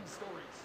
stories.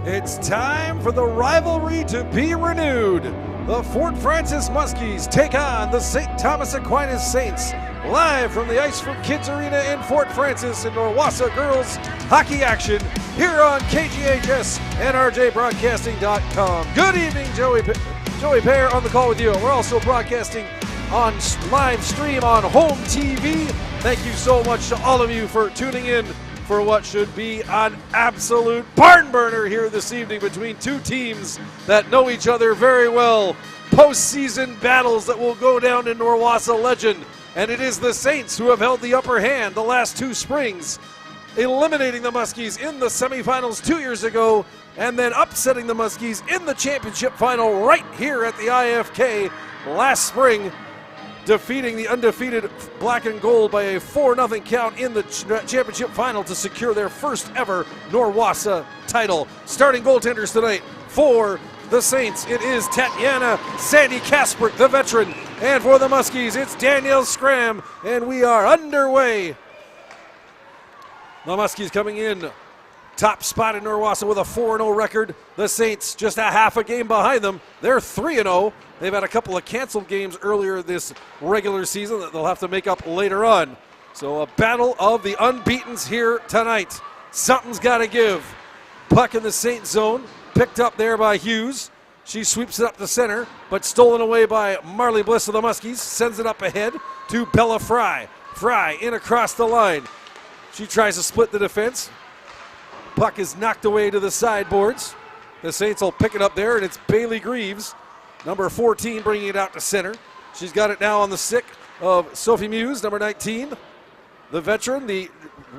It's time for the rivalry to be renewed. The Fort Francis Muskies take on the St. Thomas Aquinas Saints, live from the Ice for Kids Arena in Fort Francis in Norwassa girls hockey action here on KGHS and RJBroadcasting.com. Good evening, Joey Pear on the call with you. We're also broadcasting on live stream on home TV. Thank you so much to all of you for tuning in for what should be an absolute barn burner here this evening between two teams that know each other very well. Postseason battles that will go down in Norwassa legend. And it is the Saints who have held the upper hand the last two springs, eliminating the Muskies in the semifinals 2 years ago and then upsetting the Muskies in the championship final right here at the IFK last spring, defeating the undefeated Black and Gold by a 4-0 count in the championship final to secure their first ever Norwassa title. Starting goaltenders tonight for the Saints, it is Tatiana Sandy Kasperk, the veteran. And for the Muskies, it's Danielle Scram, and we are underway. The Muskies coming in top spot in Norwassa with a 4-0 record. The Saints just a half a game behind them. They're 3-0. They've had a couple of canceled games earlier this regular season that they'll have to make up later on. So a battle of the unbeatens here tonight. Something's got to give. Puck in the Saint zone, picked up there by Hughes. She sweeps it up the center, but stolen away by Marley Bliss of the Muskies. Sends it up ahead to Bella Fry. Fry in across the line. She tries to split the defense. Puck is knocked away to the sideboards. The Saints will pick it up there, and it's Bailey Greaves, number 14, bringing it out to center. She's got it now on the stick of Sophie Muse, number 19, the veteran,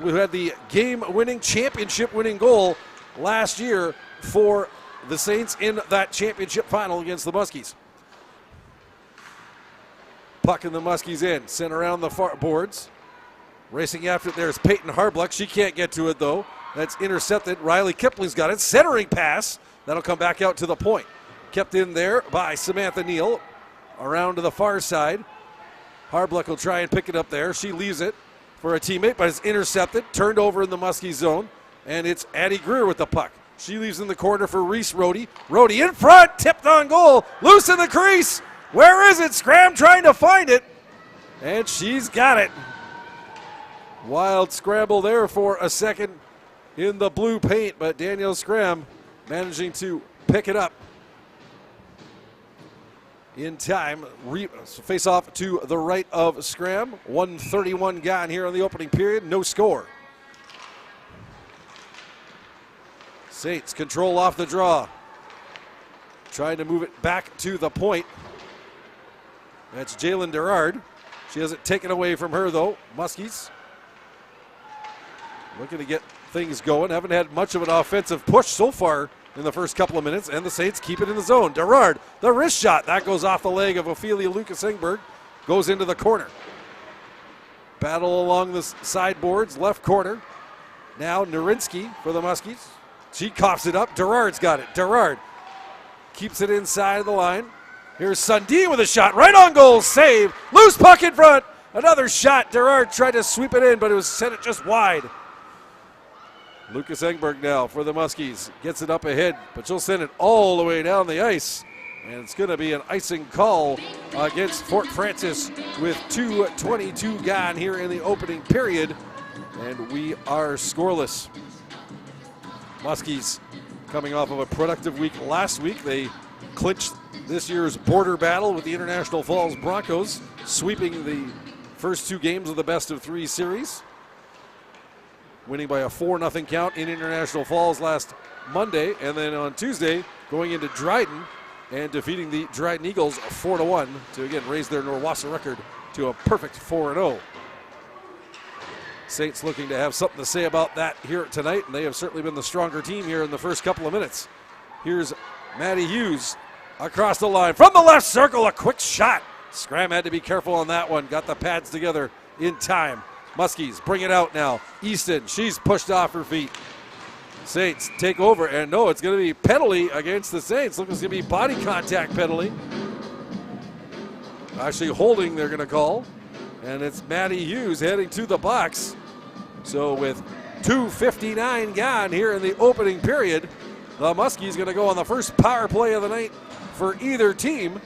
who had the game-winning, championship-winning goal last year for the Saints in that championship final against the Muskies. Puck in the Muskies in, sent around the far boards. Racing after it, there's Peyton Harbluck. She can't get to it, though. That's intercepted. Riley Kipling's got it. Centering pass. That'll come back out to the point. Kept in there by Samantha Neal. Around to the far side. Harbluck will try and pick it up there. She leaves it for a teammate, but it's intercepted. Turned over in the Muskie zone. And it's Addie Greer with the puck. She leaves in the corner for Reese Rohde. Rohde in front. Tipped on goal. Loose in the crease. Where is it? Scram trying to find it. And she's got it. Wild scramble there for a second in the blue paint, but Danielle Scram managing to pick it up in time. Face off to the right of Scram. 1:31 gone here in the opening period. No score. Saints control off the draw. Trying to move it back to the point. That's Jalen Gerard. She has it taken away from her, though. Muskies looking to get things going. Haven't had much of an offensive push so far in the first couple of minutes, and the Saints keep it in the zone. Gerard, the wrist shot. That goes off the leg of Ophelia Lucas-Engberg. Goes into the corner. Battle along the sideboards, left corner. Now Narinsky for the Muskies. She coughs it up. Gerard's got it. Gerard keeps it inside of the line. Here's Sundin with a shot. Right on goal. Save. Loose puck in front. Another shot. Gerard tried to sweep it in, but it was sent it just wide. Lucas Engberg now for the Muskies. Gets it up ahead, but she'll send it all the way down the ice. And it's going to be an icing call against Fort Francis with 2:22 gone here in the opening period. And we are scoreless. Muskies coming off of a productive week last week. They clinched this year's border battle with the International Falls Broncos, sweeping the first two games of the best-of-3 series. Winning by a 4-0 count in International Falls last Monday, and then on Tuesday going into Dryden and defeating the Dryden Eagles 4-1 to again raise their Norwassa record to a perfect 4-0. Saints looking to have something to say about that here tonight, and they have certainly been the stronger team here in the first couple of minutes. Here's Maddie Hughes across the line from the left circle, a quick shot. Scram had to be careful on that one, got the pads together in time. Muskies bring it out now. Easton, she's pushed off her feet. Saints take over, and no, it's going to be penalty against the Saints. Looks like it's going to be body contact penalty. Actually holding they're going to call. And it's Maddie Hughes heading to the box. So with 2:59 gone here in the opening period, The Muskies going to go on the first power play of the night for either team.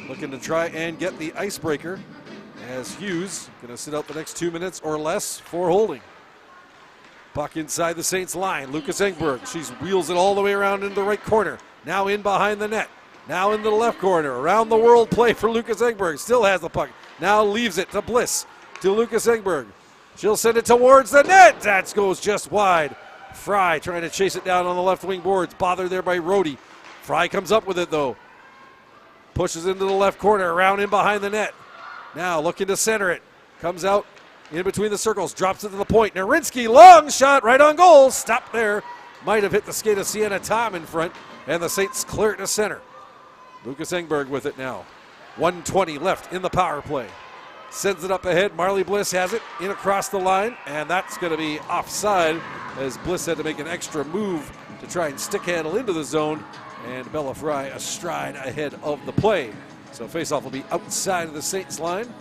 Looking to try and get the icebreaker as Hughes going to sit out the next 2 minutes or less for holding. Puck inside the Saints line. Lucas Engberg. She wheels it all the way around into the right corner. Now in behind the net. Now into the left corner. Around the world play for Lucas Engberg. Still has the puck. Now leaves it to Bliss. To Lucas Engberg. She'll send it towards the net. That goes just wide. Fry trying to chase it down on the left wing boards. Bothered there by Rhodey. Fry comes up with it though. Pushes into the left corner. Around in behind the net. Now looking to center it. Comes out in between the circles. Drops it to the point. Narinsky, long shot right on goal. Stop there. Might have hit the skate of Sienna Tom in front. And the Saints clear it to center. Lucas Engberg with it now. 1:20 left in the power play. Sends it up ahead. Marley Bliss has it in across the line. And that's going to be offside as Bliss had to make an extra move to try and stick handle into the zone. And Bella Fry a stride ahead of the play. So faceoff will be outside of the Saints line.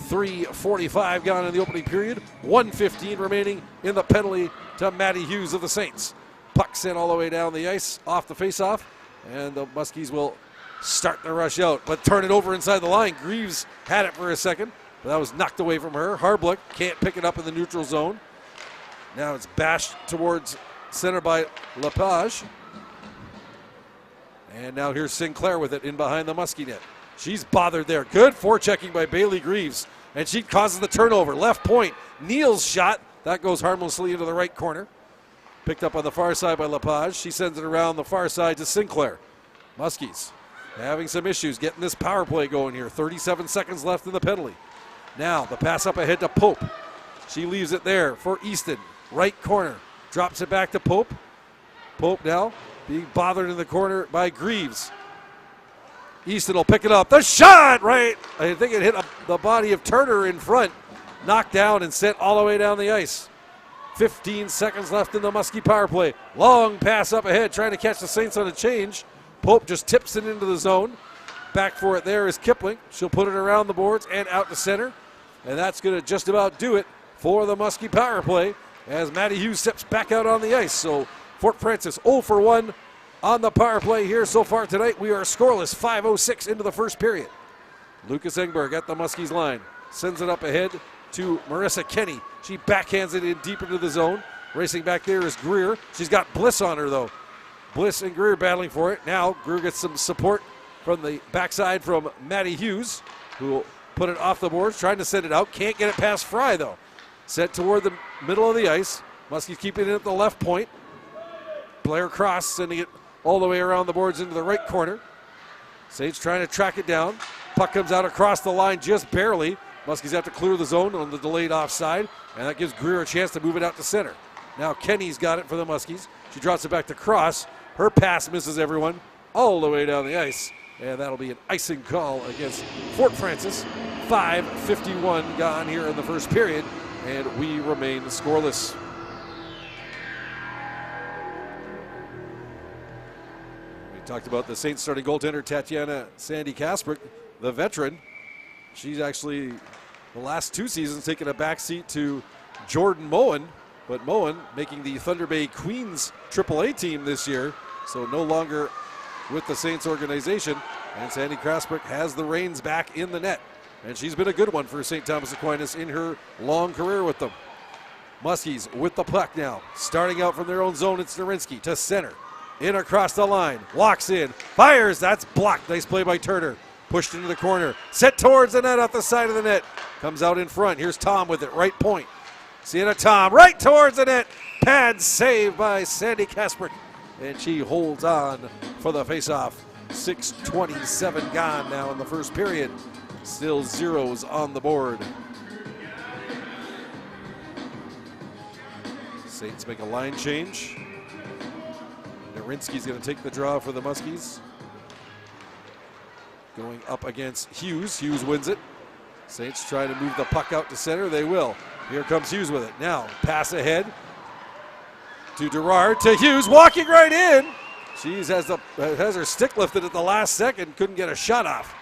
3:45 gone in the opening period. 1:15 remaining in the penalty to Matty Hughes of the Saints. Puck sent all the way down the ice off the faceoff. And the Muskies will start the rush out, but turn it over inside the line. Greaves had it for a second, but that was knocked away from her. Harblick can't pick it up in the neutral zone. Now it's bashed towards center by Lepage. And now here's Sinclair with it in behind the Muskie net. She's bothered there. Good forechecking by Bailey Greaves. And she causes the turnover. Left point. Neal's shot. That goes harmlessly into the right corner. Picked up on the far side by Lepage. She sends it around the far side to Sinclair. Muskies having some issues getting this power play going here. 37 seconds left in the penalty. Now the pass up ahead to Pope. She leaves it there for Easton. Right corner. Drops it back to Pope. Pope now being bothered in the corner by Greaves. Easton will pick it up. The shot, right. I think it hit the body of Turner in front. Knocked down and sent all the way down the ice. 15 seconds left in the Muskie power play. Long pass up ahead, trying to catch the Saints on a change. Pope just tips it into the zone. Back for it there is Kipling. She'll put it around the boards and out to center. And that's going to just about do it for the Muskie power play as Matty Hughes steps back out on the ice. So Fort Francis 0 for 1 on the power play here so far tonight. We are scoreless, 5:06 into the first period. Lucas Engberg at the Muskies line. Sends it up ahead to Marissa Kenny. She backhands it in deep into the zone. Racing back there is Greer. She's got Bliss on her though. Bliss and Greer battling for it. Now Greer gets some support from the backside from Matty Hughes, who will put it off the boards, trying to send it out. Can't get it past Fry though. Set toward the middle of the ice. Muskies keeping it at the left point. Blair Cross sending it all the way around the boards into the right corner. Saints trying to track it down. Puck comes out across the line just barely. Muskies have to clear the zone on the delayed offside, and that gives Greer a chance to move it out to center. Now Kenny's got it for the Muskies. She drops it back to Cross. Her pass misses everyone all the way down the ice, and that'll be an icing call against Fort Francis. 5:51 gone here in the first period, and we remain scoreless. We talked about the Saints starting goaltender Tatiana Sandy Kasprick, the veteran. She's actually the last 2 seasons taken a backseat to Jordan Moen, but Moen making the Thunder Bay Queens AAA team this year, so no longer with the Saints organization. And Sandy Kasprick has the reins back in the net, and she's been a good one for St. Thomas Aquinas in her long career with them. Muskies with the puck now, starting out from their own zone. It's Narinsky to center, in across the line, walks in, fires. That's blocked. Nice play by Turner. Pushed into the corner, set towards the net off the side of the net. Comes out in front. Here's Tom with it, right point. Sienna Tom right towards the net. Pad save by Sandy Kasprick, and she holds on for the faceoff. 6:27 gone now in the first period. Still zeros on the board. Saints make a line change. Narinsky's going to take the draw for the Muskies. Going up against Hughes. Hughes wins it. Saints trying to move the puck out to center. They will. Here comes Hughes with it. Now, pass ahead to Gerard, to Hughes, walking right in. She has her stick lifted at the last second. Couldn't get a shot off.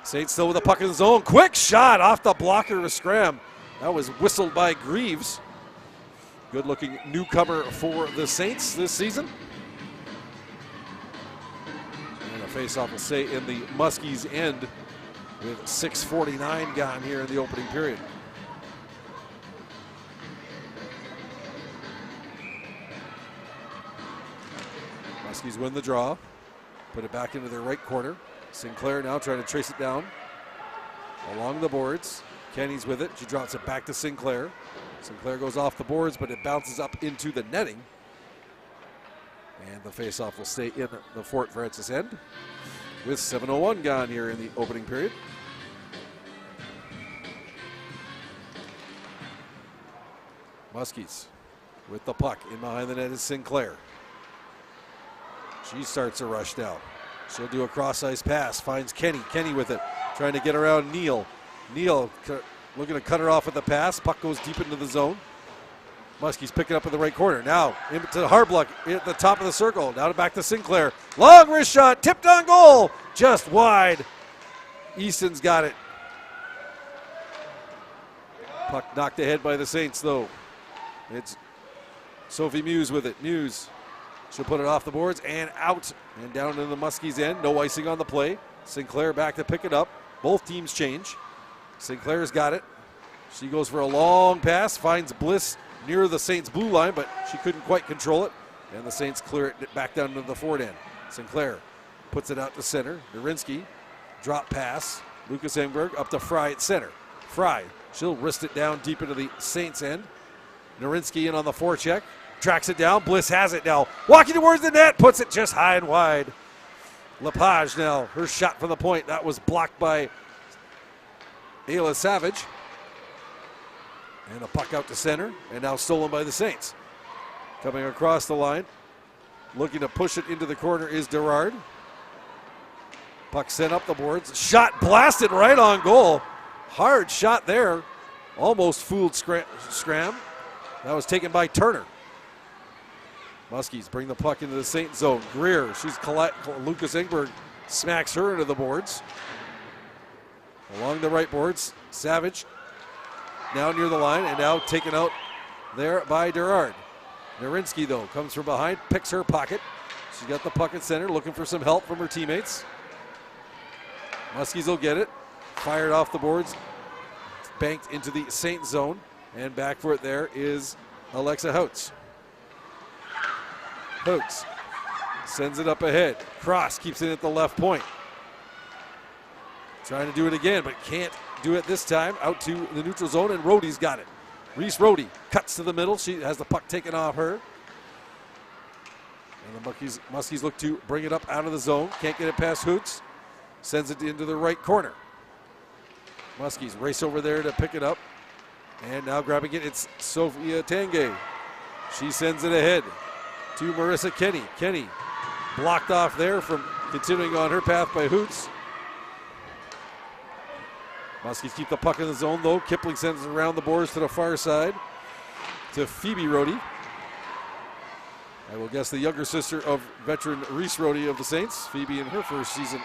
Saints still with the puck in the zone. Quick shot off the blocker of Scram. That was whistled by Greaves. Good-looking newcomer for the Saints this season. And a face-off will stay in the Muskies' end with 6:49 gone here in the opening period. Muskies win the draw. Put it back into their right corner. Sinclair now trying to trace it down along the boards. Kenny's with it. She drops it back to Sinclair. Sinclair goes off the boards, but it bounces up into the netting. And the faceoff will stay in the Fort Francis end with 7:01 gone here in the opening period. Muskies with the puck. In behind the net is Sinclair. She starts a rush now. She'll do a cross-ice pass. Finds Kenny. Kenny with it. Trying to get around Neal. Neal looking to cut her off with the pass. Puck goes deep into the zone. Muskie's picking up in the right corner. Now into Harbluck at the top of the circle. Now back to Sinclair. Long wrist shot. Tipped on goal. Just wide. Easton's got it. Puck knocked ahead by the Saints, though. It's Sophie Muse with it. Muse. She'll put it off the boards and out and down into the Muskies' end. No icing on the play. Sinclair back to pick it up. Both teams change. Sinclair's got it. She goes for a long pass. Finds Bliss near the Saints' blue line, but she couldn't quite control it. And the Saints clear it back down to the Fort end. Sinclair puts it out to center. Narinsky, drop pass. Lucas Engberg up to Fry at center. Fry, she'll wrist it down deep into the Saints' end. Narinsky in on the forecheck. Tracks it down. Bliss has it now. Walking towards the net. Puts it just high and wide. Lepage now. Her shot from the point. That was blocked by Ayla Savage. And a puck out to center. And now stolen by the Saints. Coming across the line. Looking to push it into the corner is Gerard. Puck sent up the boards. Shot blasted right on goal. Hard shot there. Almost fooled Scram. That was taken by Turner. Muskies bring the puck into the Saint zone. Greer, Lucas Engberg smacks her into the boards. Along the right boards, Savage now near the line and now taken out there by Gerard. Narinsky, though, comes from behind, picks her pocket. She's got the puck at center, looking for some help from her teammates. Muskies will get it. Fired off the boards, banked into the Saint zone, and back for it there is Alexa Houts. Hooks sends it up ahead. Cross keeps it at the left point. Trying to do it again, but can't do it this time. Out to the neutral zone, and Rohde's got it. Reese Rohde cuts to the middle. She has the puck taken off her. And the Muskies look to bring it up out of the zone. Can't get it past Hoots. Sends it into the right corner. Muskies race over there to pick it up. And now grabbing it, it's Sophia Tanguay. She sends it ahead to Marissa Kenny. Kenny blocked off there from continuing on her path by Hoots. Muskies keep the puck in the zone, though. Kipling sends it around the boards to the far side to Phoebe Rohde. I will guess the younger sister of veteran Reese Rohde of the Saints. Phoebe in her first season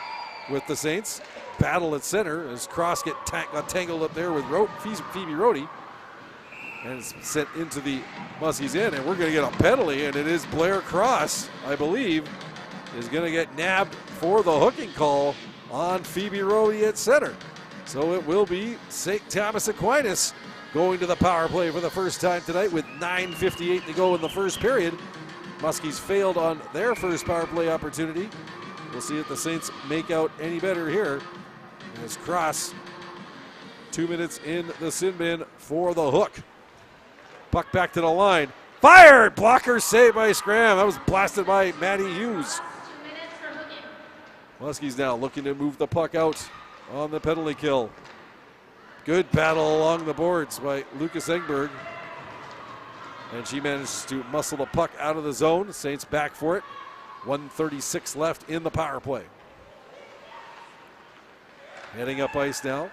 with the Saints. Battle at center as Cross got tangled up there with Phoebe Rohde. And it's sent into the Muskies end, and we're going to get a penalty, and it is Blair Cross, I believe, is going to get nabbed for the hooking call on Phoebe Rohde at center. So it will be St. Thomas Aquinas going to the power play for the first time tonight with 9:58 to go in the first period. Muskies failed on their first power play opportunity. We'll see if the Saints make out any better here. As Cross, 2 minutes in the sin bin for the hook. Puck back to the line. Fired! Blocker saved by Scram. That was blasted by Maddie Hughes. Muskies now looking to move the puck out on the penalty kill. Good battle along the boards by Lucas Engberg. And she manages to muscle the puck out of the zone. Saints back for it. 1:36 left in the power play. Heading up ice now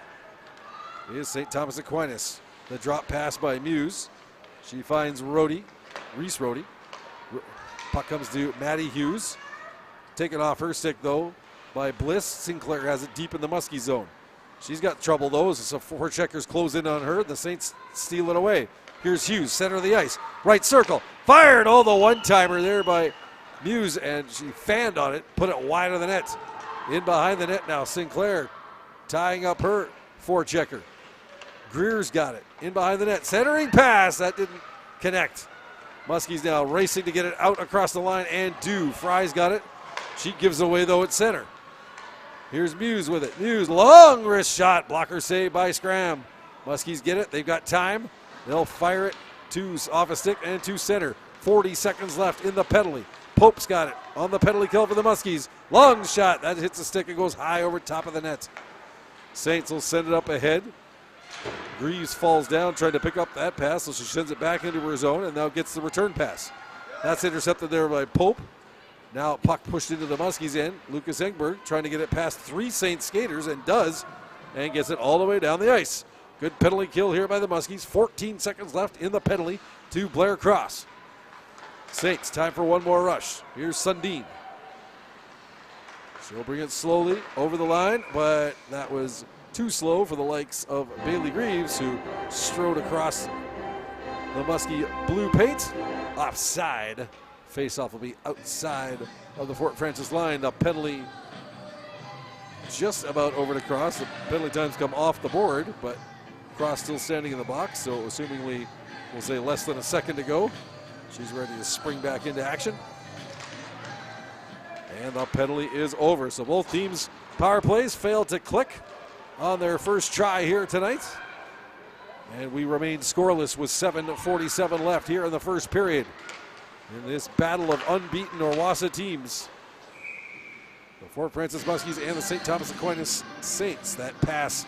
is St. Thomas Aquinas. The drop pass by Muse. She finds Reese Rohde. Puck comes to Maddie Hughes. Taken off her stick, though, by Bliss. Sinclair has it deep in the Muskie zone. She's got trouble, though, as the forecheckers close in on her. The Saints steal it away. Here's Hughes, center of the ice. Right circle. Fired. Oh, the one-timer there by Muse, and she fanned on it, put it wide of the net. In behind the net now, Sinclair tying up her forechecker. Greer's got it. In behind the net. Centering pass. That didn't connect. Muskie's now racing to get it out across the line, and Fry's got it. She gives away, though, at center. Here's Muse with it. Muse, long wrist shot. Blocker save by Scram. Muskies get it. They've got time. They'll fire it to off a stick and to center. 40 seconds left in the penalty. Pope's got it on the penalty kill for the Muskies. Long shot. That hits the stick and goes high over top of the net. Saints will send it up ahead. Greaves falls down trying to pick up that pass, so she sends it back into her zone and now gets the return pass. That's intercepted there by Pope. Now puck pushed into the Muskies end. Lucas Engberg trying to get it past 3 Saints skaters and does, and gets it all the way down the ice. Good penalty kill here by the Muskies. 14 seconds left in the penalty to Blair Cross. Saints, time for one more rush. Here's Sundin. She'll bring it slowly over the line, but that was too slow for the likes of Bailey Greaves, who strode across the Muskie blue paint. Offside. Face-off will be outside of the Fort Francis line. The penalty just about over to Cross. The penalty times come off the board, but Cross still standing in the box, so assumingly we'll say less than a second to go. She's ready to spring back into action. And the penalty is over. So both teams' power plays failed to click on their first try here tonight. And we remain scoreless with 7:47 left here in the first period. In this battle of unbeaten Orwassa teams, the Fort Francis Muskies and the St. Thomas Aquinas Saints. That pass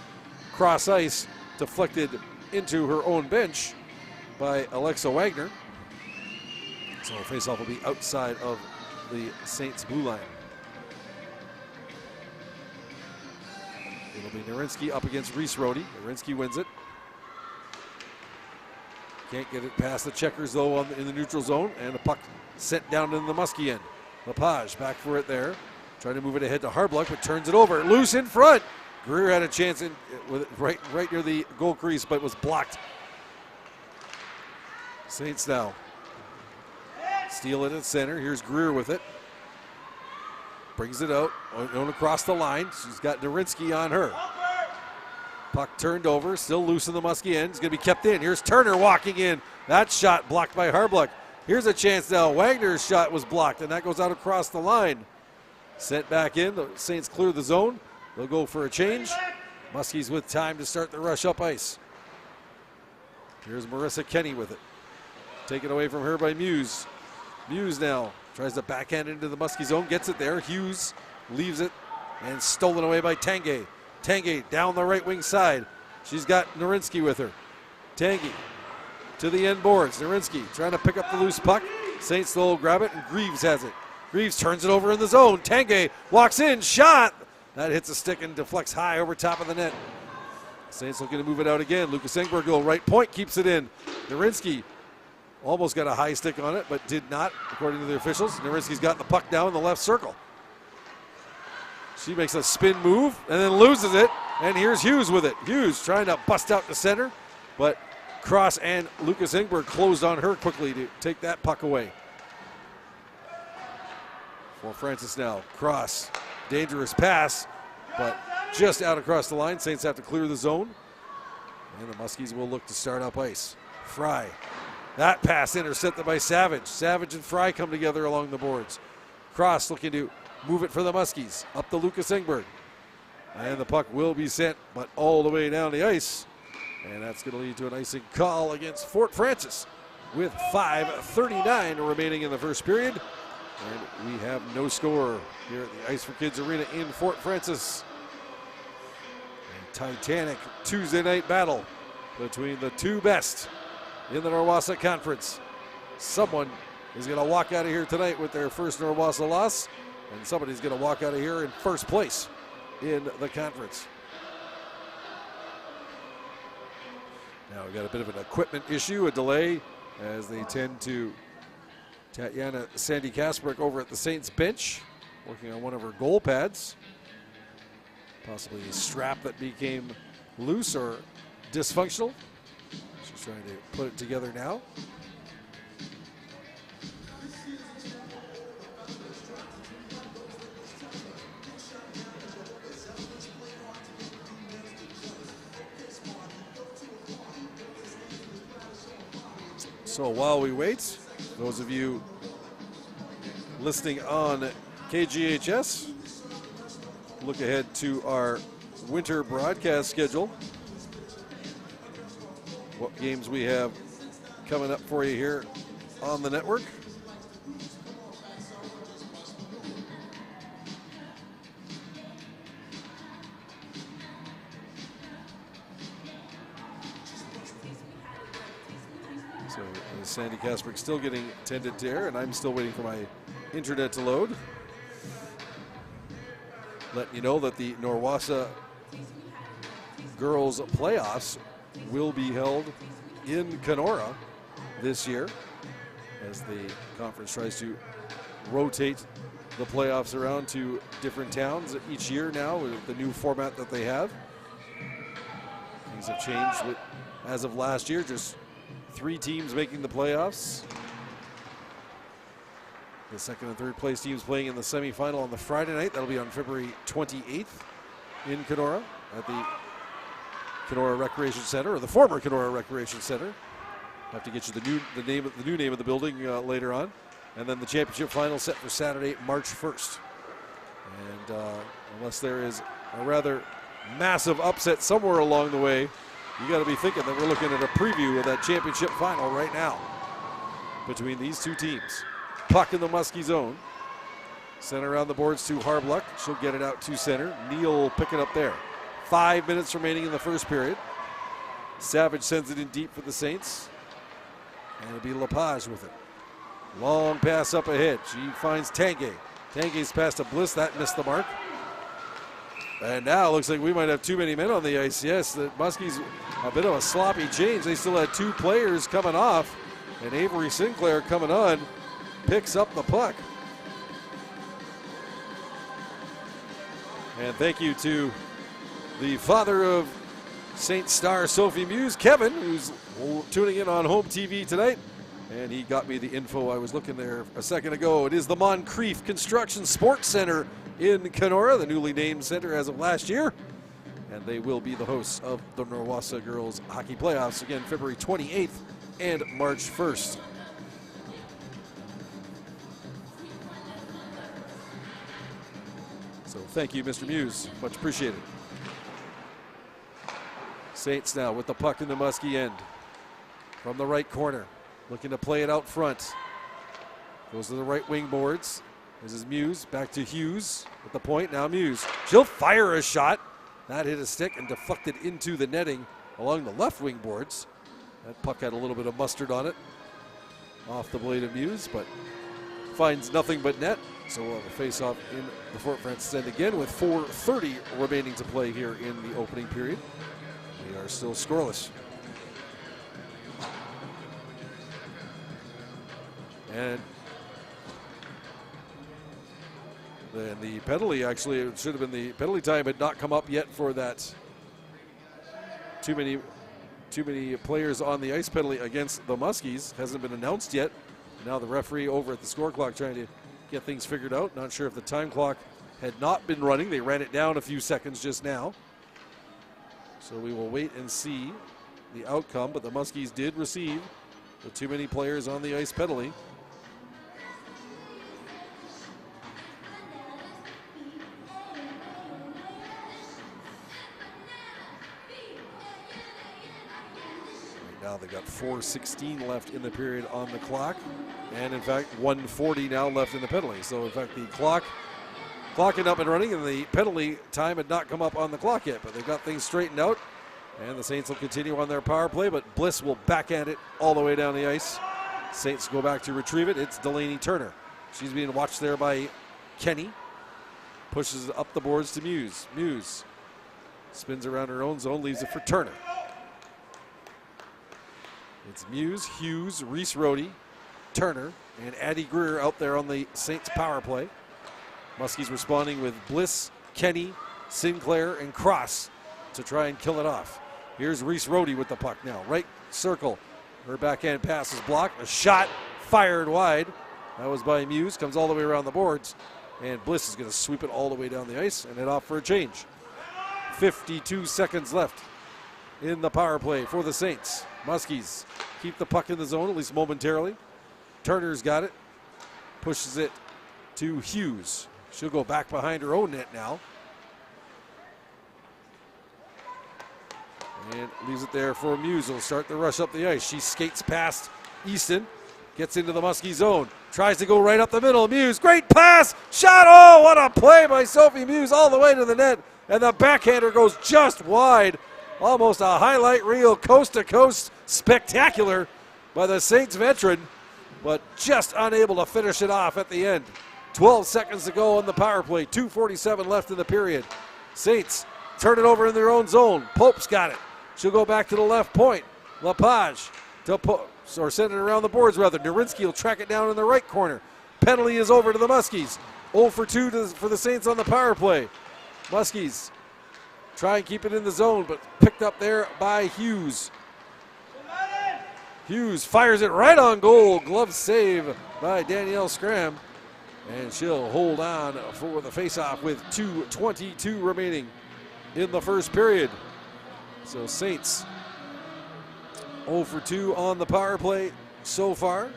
cross ice deflected into her own bench by Alexa Wagner. So faceoff will be outside of the Saints blue line. It'll be Narinsky up against Reese Rohde. Narinsky wins it. Can't get it past the checkers, though, in the neutral zone, and the puck sent down in the Muskie end. Lepage back for it there. Trying to move it ahead to Harbluck, but turns it over. Loose in front. Greer had a chance with it right near the goal crease, but was blocked. Saints now steal it at center. Here's Greer with it. Brings it out, going across the line. She's got Narinsky on her. Puck turned over, still loose in the Muskie end. It's going to be kept in. Here's Turner walking in. That shot blocked by Harbluck. Here's a chance now. Wagner's shot was blocked, and that goes out across the line. Sent back in. The Saints clear the zone. They'll go for a change. Muskies with time to start the rush up ice. Here's Marissa Kenny with it. Taken away from her by Muse. Muse now tries to backhand into the Muskie zone. Gets it there. Hughes leaves it and stolen away by Tanguay. Tanguay down the right wing side. She's got Narinsky with her. Tanguay to the end boards. Narinsky trying to pick up the loose puck. Saints will grab it, and Greaves has it. Greaves turns it over in the zone. Tanguay walks in, shot. That hits a stick and deflects high over top of the net. Saints looking to move it out again. Lucas Engberg goal right point, keeps it in. Narinsky almost got a high stick on it, but did not, according to the officials. Narinsky's got the puck down in the left circle. She makes a spin move and then loses it. And here's Hughes with it. Hughes trying to bust out the center, but Cross and Lucas Engberg closed on her quickly to take that puck away. For Francis now. Cross, dangerous pass, but just out across the line. Saints have to clear the zone. And the Muskies will look to start up ice. Fry. That pass intercepted by Savage. Savage and Fry come together along the boards. Cross looking to move it for the Muskies. Up to Lucas Engberg. And the puck will be sent, but all the way down the ice. And that's going to lead to an icing call against Fort Francis with 5:39 remaining in the first period. And we have no score here at the Ice for Kids Arena in Fort Francis. A titanic Tuesday night battle between the two best in the Norwassa Conference. Someone is going to walk out of here tonight with their first Norwassa loss, and somebody's going to walk out of here in first place in the conference. Now we've got a bit of an equipment issue, a delay, as they tend to Tatiana Sandy Kasperek over at the Saints bench, working on one of her goal pads. Possibly a strap that became loose or dysfunctional. She He's trying to put it together now. So while we wait, those of you listening on KGHS, look ahead to our winter broadcast schedule. What games we have coming up for you here on the network. So Sandy Kasper's still getting tended to air, and I'm still waiting for my internet to load. Letting you know that the Norwassa girls playoffs will be held in Kenora this year as the conference tries to rotate the playoffs around to different towns each year now with the new format that they have. Things have changed as of last year, just 3 teams making the playoffs. The second and third place teams playing in the semifinal on the Friday night. That'll be on February 28th in Kenora at the Kenora Recreation Center, or the former Kenora Recreation Center. Have to get you the new name of the building later on. And then the championship final set for Saturday, March 1st. And unless there is a rather massive upset somewhere along the way, you got to be thinking that we're looking at a preview of that championship final right now between these two teams. Puck in the Muskie zone. Sent around the boards to Harbluck. She'll get it out to center. Neal pick it up there. 5 minutes remaining in the first period. Savage sends it in deep for the Saints. And it'll be Lepage with it. Long pass up ahead. She finds Tanguay. Tanguay's pass to Bliss. That missed the mark. And now it looks like we might have too many men on the ice. Yes, the Muskies a bit of a sloppy change. They still had 2 players coming off. And Avery Sinclair coming on. Picks up the puck. And thank you to the father of Saint star Sophie Muse, Kevin, who's tuning in on home TV tonight. And he got me the info. I was looking there a second ago. It is the Moncrief Construction Sports Center in Kenora, the newly named center as of last year. And they will be the hosts of the Norwassa Girls Hockey Playoffs, again, February 28th and March 1st. So thank you, Mr. Muse. Much appreciated. Saints now with the puck in the Muskie end. From the right corner. Looking to play it out front. Goes to the right wing boards. This is Muse. Back to Hughes at the point. Now Muse. She'll fire a shot. That hit a stick and deflected into the netting along the left wing boards. That puck had a little bit of mustard on it. Off the blade of Muse, but finds nothing but net. So we'll have a face-off in the Fort Frances end again with 4:30 remaining to play here in the opening period. We are still scoreless. And then the penalty, actually, it should have been the penalty time had not come up yet for that too many players on the ice penalty against the Muskies. Hasn't been announced yet. Now the referee over at the score clock trying to get things figured out. Not sure if the time clock had not been running. They ran it down a few seconds just now. So we will wait and see the outcome, but the Muskies did receive the too many players on the ice penalty. Now they've got 4:16 left in the period on the clock. And in fact, 1:40 now left in the penalty. So in fact, the clock clocking up and running, and the penalty time had not come up on the clock yet, but they've got things straightened out. And the Saints will continue on their power play, but Bliss will backhand it all the way down the ice. Saints go back to retrieve it. It's Delaney Turner. She's being watched there by Kenny. Pushes it up the boards to Muse. Muse spins around her own zone, leaves it for Turner. It's Muse, Hughes, Reese Rohde, Turner, and Addie Greer out there on the Saints power play. Muskies responding with Bliss, Kenny, Sinclair, and Cross to try and kill it off. Here's Reese Rohde with the puck now. Right circle. Her backhand pass is blocked. A shot fired wide. That was by Muse. Comes all the way around the boards. And Bliss is going to sweep it all the way down the ice and head off for a change. 52 seconds left in the power play for the Saints. Muskies keep the puck in the zone, at least momentarily. Turner's got it. Pushes it to Hughes. She'll go back behind her own net now. And leaves it there for Muse. Will start the rush up the ice. She skates past Easton. Gets into the Muskie zone. Tries to go right up the middle. Muse, great pass. Shot. Oh, what a play by Sophie Muse all the way to the net. And the backhander goes just wide. Almost a highlight reel, coast to coast spectacular by the Saints veteran, but just unable to finish it off at the end. 12 seconds to go on the power play. 2:47 left in the period. Saints turn it over in their own zone. Pope's got it. She'll go back to the left point. Lepage to or send it around the boards rather. Nurinsky will track it down in the right corner. Penalty is over to the Muskies. 0 for 2 for the Saints on the power play. Muskies try and keep it in the zone, but picked up there by Hughes. Hughes fires it right on goal. Glove save by Danielle Scram. And she'll hold on for the faceoff with 2:22 remaining in the first period. So Saints 0 for 2 on the power play so far.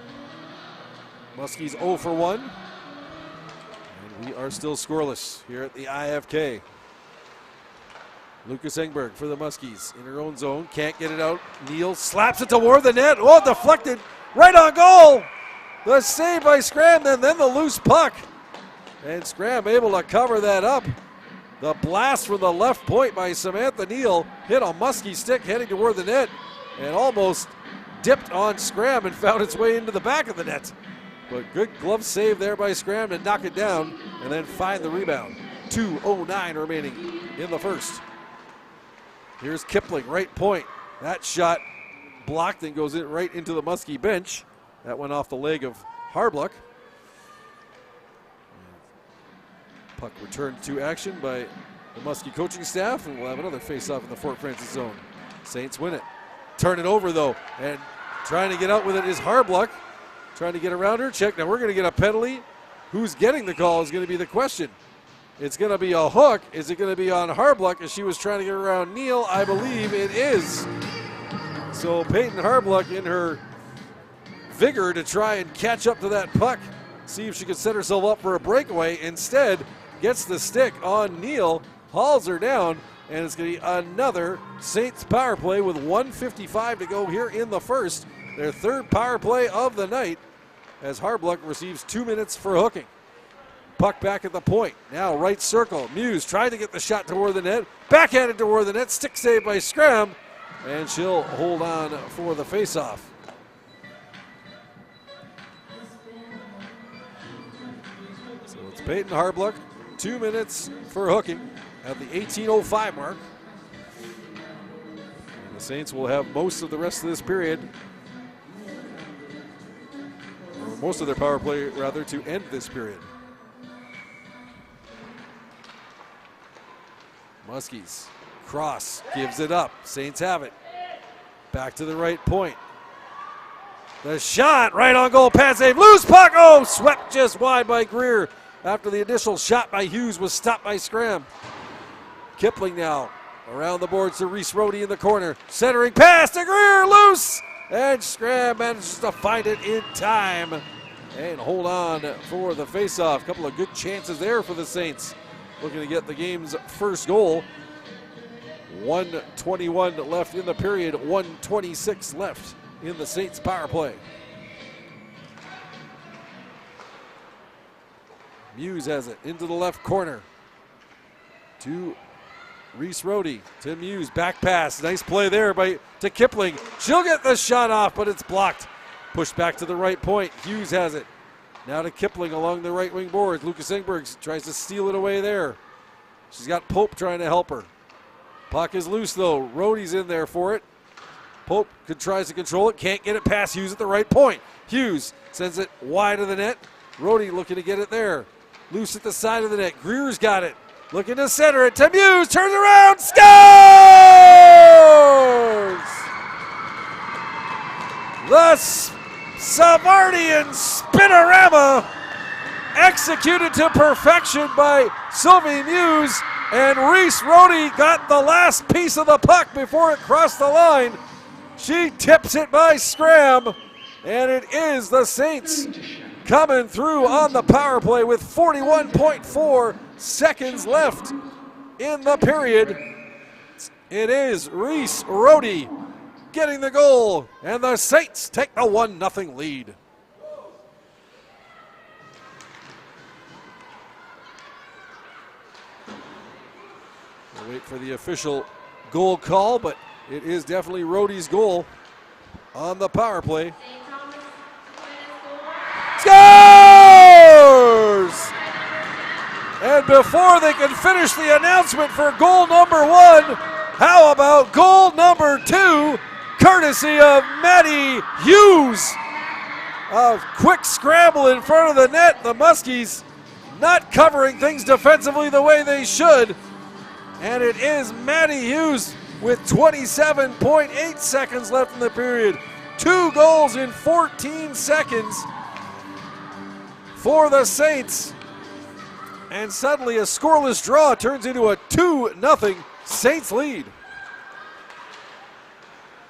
Muskies 0 for 1. And we are still scoreless here at the IFK. Lucas Engberg for the Muskies in her own zone. Can't get it out. Neal slaps it toward the net. Oh, deflected right on goal. The save by Scram, and then the loose puck. And Scram able to cover that up. The blast from the left point by Samantha Neal hit a Muskie stick heading toward the net and almost dipped on Scram and found its way into the back of the net. But good glove save there by Scram to knock it down and then find the rebound. 2:09 remaining in the first. Here's Kipling, right point. That shot blocked and goes in right into the Muskie bench. That went off the leg of Harbluck. Puck returned to action by the Muskie coaching staff, and we'll have another face-off in the Fort Francis zone. Saints win it. Turn it over, though, and trying to get out with it is Harbluck. Trying to get around her. Check. Now we're going to get a penalty. Who's getting the call is going to be the question. It's going to be a hook. Is it going to be on Harbluck as she was trying to get around Neal? I believe it is. So Peyton Harbluck, in her vigor to try and catch up to that puck, see if she could set herself up for a breakaway, instead gets the stick on Neal, hauls her down, and it's going to be another Saints power play with 1:55 to go here in the first. Their third power play of the night as Harbluck receives 2 minutes for hooking. Puck back at the point. Now right circle. Muse tried to get the shot toward the net. Backhanded toward the net. Stick save by Scram. And she'll hold on for the faceoff. So it's Peyton Harbluck. 2 minutes for hooking at the 18:05 mark. And the Saints will have most of the rest of this period, or most of their power play rather, to end this period. Muskies cross, gives it up. Saints have it. Back to the right point. The shot, right on goal, pad save, loose puck. Oh, swept just wide by Greer after the initial shot by Hughes was stopped by Scram. Kipling now around the boards to Reese Rohde in the corner. Centering pass to Greer, loose. And Scram manages to find it in time and hold on for the faceoff. Couple of good chances there for the Saints. Looking to get the game's first goal. 1:21 left in the period, 1:26 left in the Saints power play. Muse has it into the left corner to Reese Rohde, to Muse, back pass. Nice play there to Kipling. She'll get the shot off, but it's blocked. Pushed back to the right point. Hughes has it. Now to Kipling along the right wing boards. Lucas Engberg tries to steal it away there. She's got Pope trying to help her. Puck is loose though. Rohde's in there for it. Pope tries to control it. Can't get it past Hughes at the right point. Hughes sends it wide of the net. Rohde looking to get it there. Loose at the side of the net. Greer's got it. Looking to center it to Muse. Turns around. Scores! The Savardian Spinorama executed to perfection by Sylvie Muse, and Reese Rohde got the last piece of the puck before it crossed the line. She tips it by Scram, and it is the Saints coming through on the power play with 41.4 seconds left in the period. It is Reese Rohde getting the goal, and the Saints take the 1-0 lead. We'll wait for the official goal call, but it is definitely Rohde's goal on the power play. Scores! And before they can finish the announcement for goal number 1, how about goal number 2, courtesy of Maddie Hughes? A quick scramble in front of the net. The Muskies not covering things defensively the way they should. And it is Maddie Hughes with 27.8 seconds left in the period. 2 goals in 14 seconds for the Saints. And suddenly a scoreless draw turns into a 2-0 Saints lead.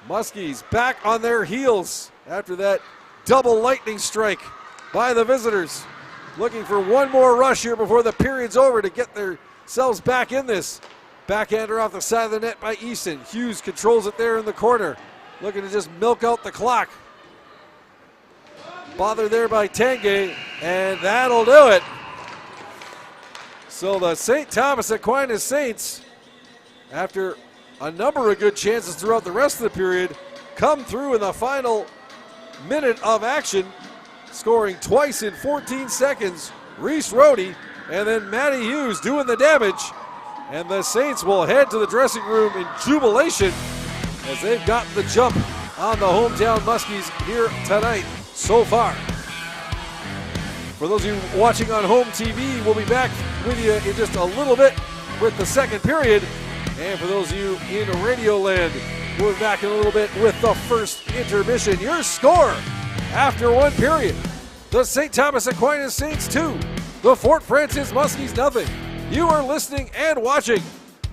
Muskies back on their heels after that double lightning strike by the visitors. Looking for one more rush here before the period's over to get themselves back in this. Backhander off the side of the net by Easton. Hughes controls it there in the corner. Looking to just milk out the clock. Bothered there by Tanguay, and that'll do it. So the St. Thomas Aquinas Saints, after a number of good chances throughout the rest of the period, come through in the final minute of action, scoring twice in 14 seconds. Reese Rohde and then Maddie Hughes doing the damage. And the Saints will head to the dressing room in jubilation as they've gotten the jump on the hometown Muskies here tonight so far. For those of you watching on home TV, we'll be back with you in just a little bit with the second period. And for those of you in Radio Land, we'll be back in a little bit with the first intermission. Your score after one period: the St. Thomas Aquinas Saints 2, the Fort Francis Muskies 0. You are listening and watching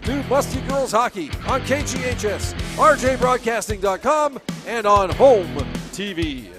to Muskie Girls Hockey on KGHS, RJBroadcasting.com, and on Home TV.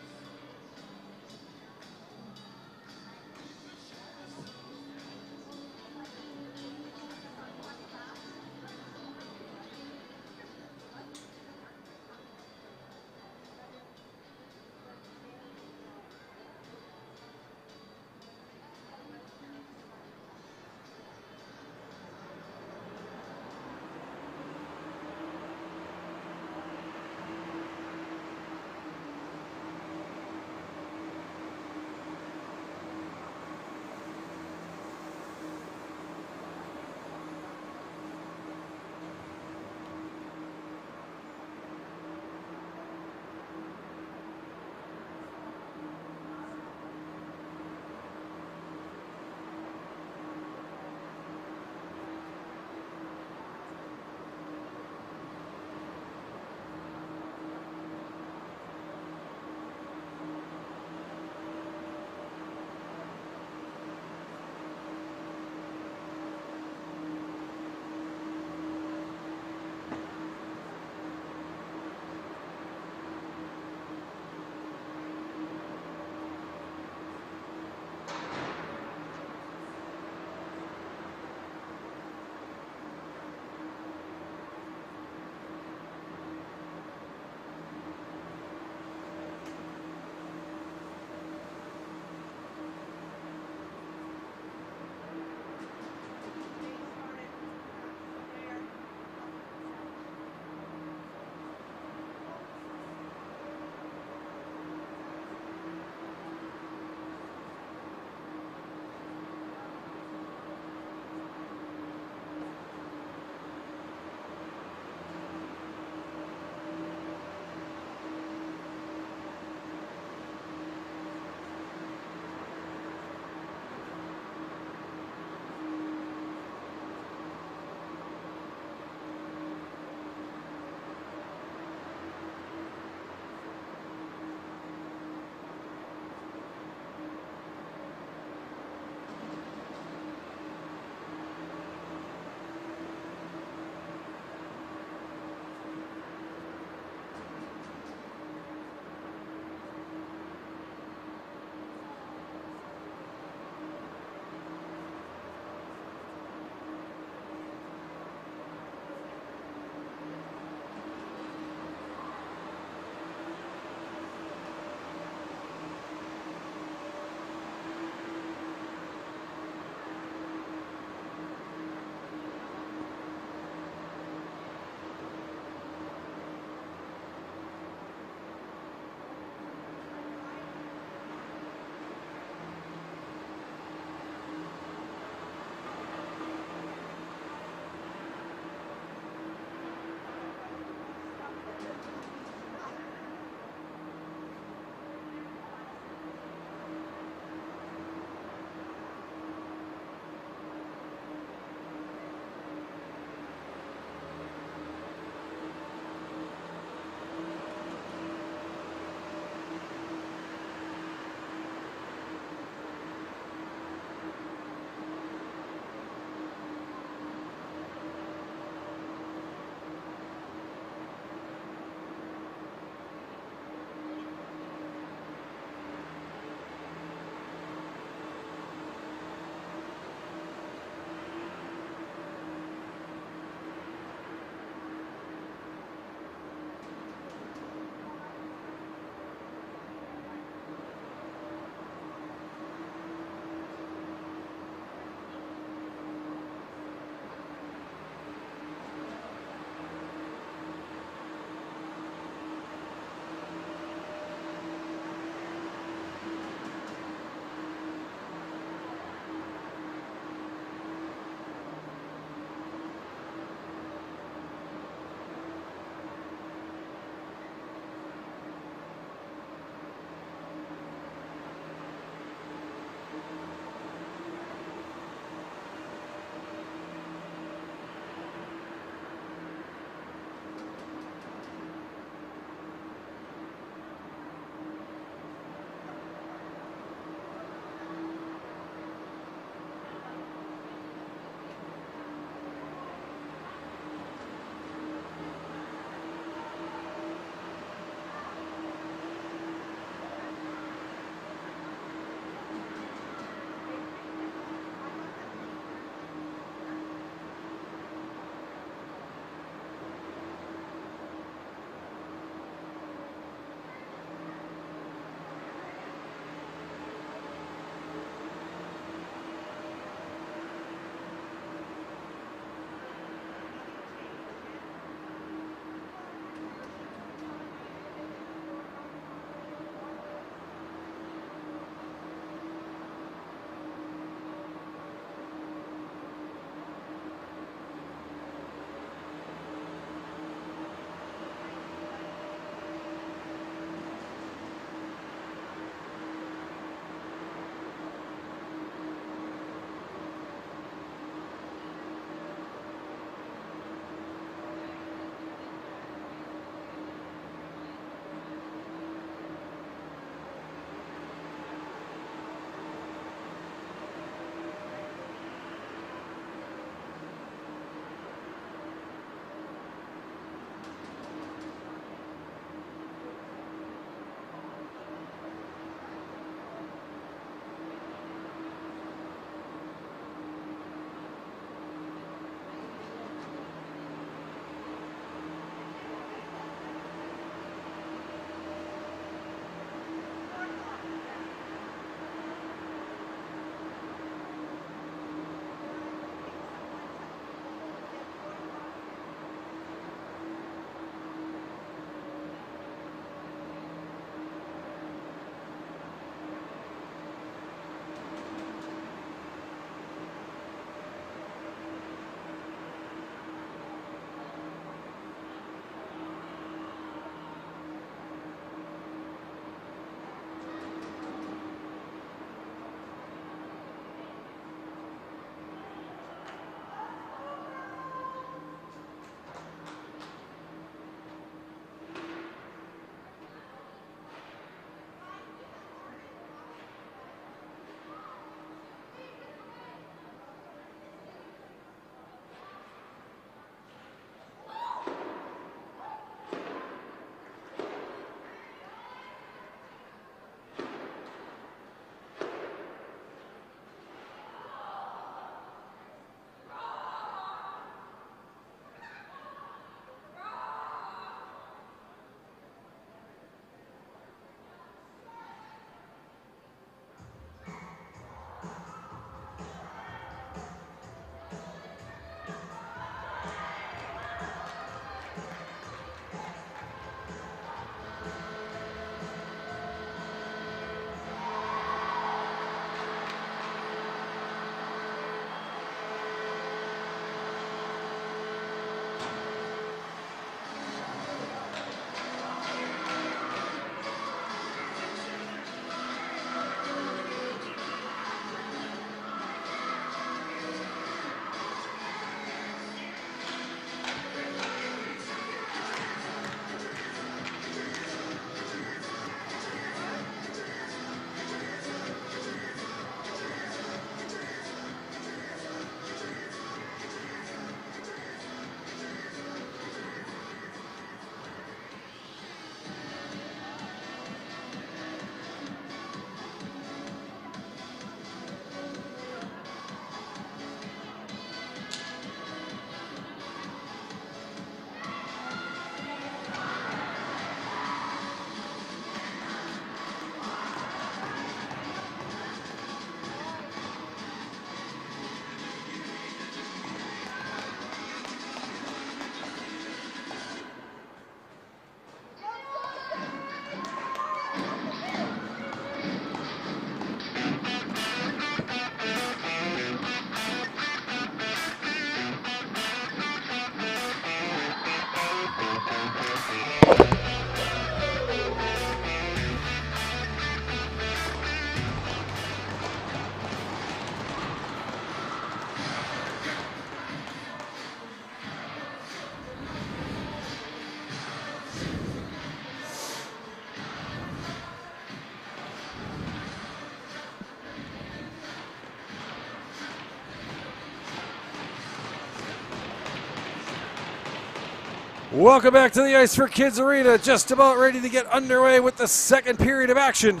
Welcome back to the Ice for Kids Arena. Just about ready to get underway with the second period of action.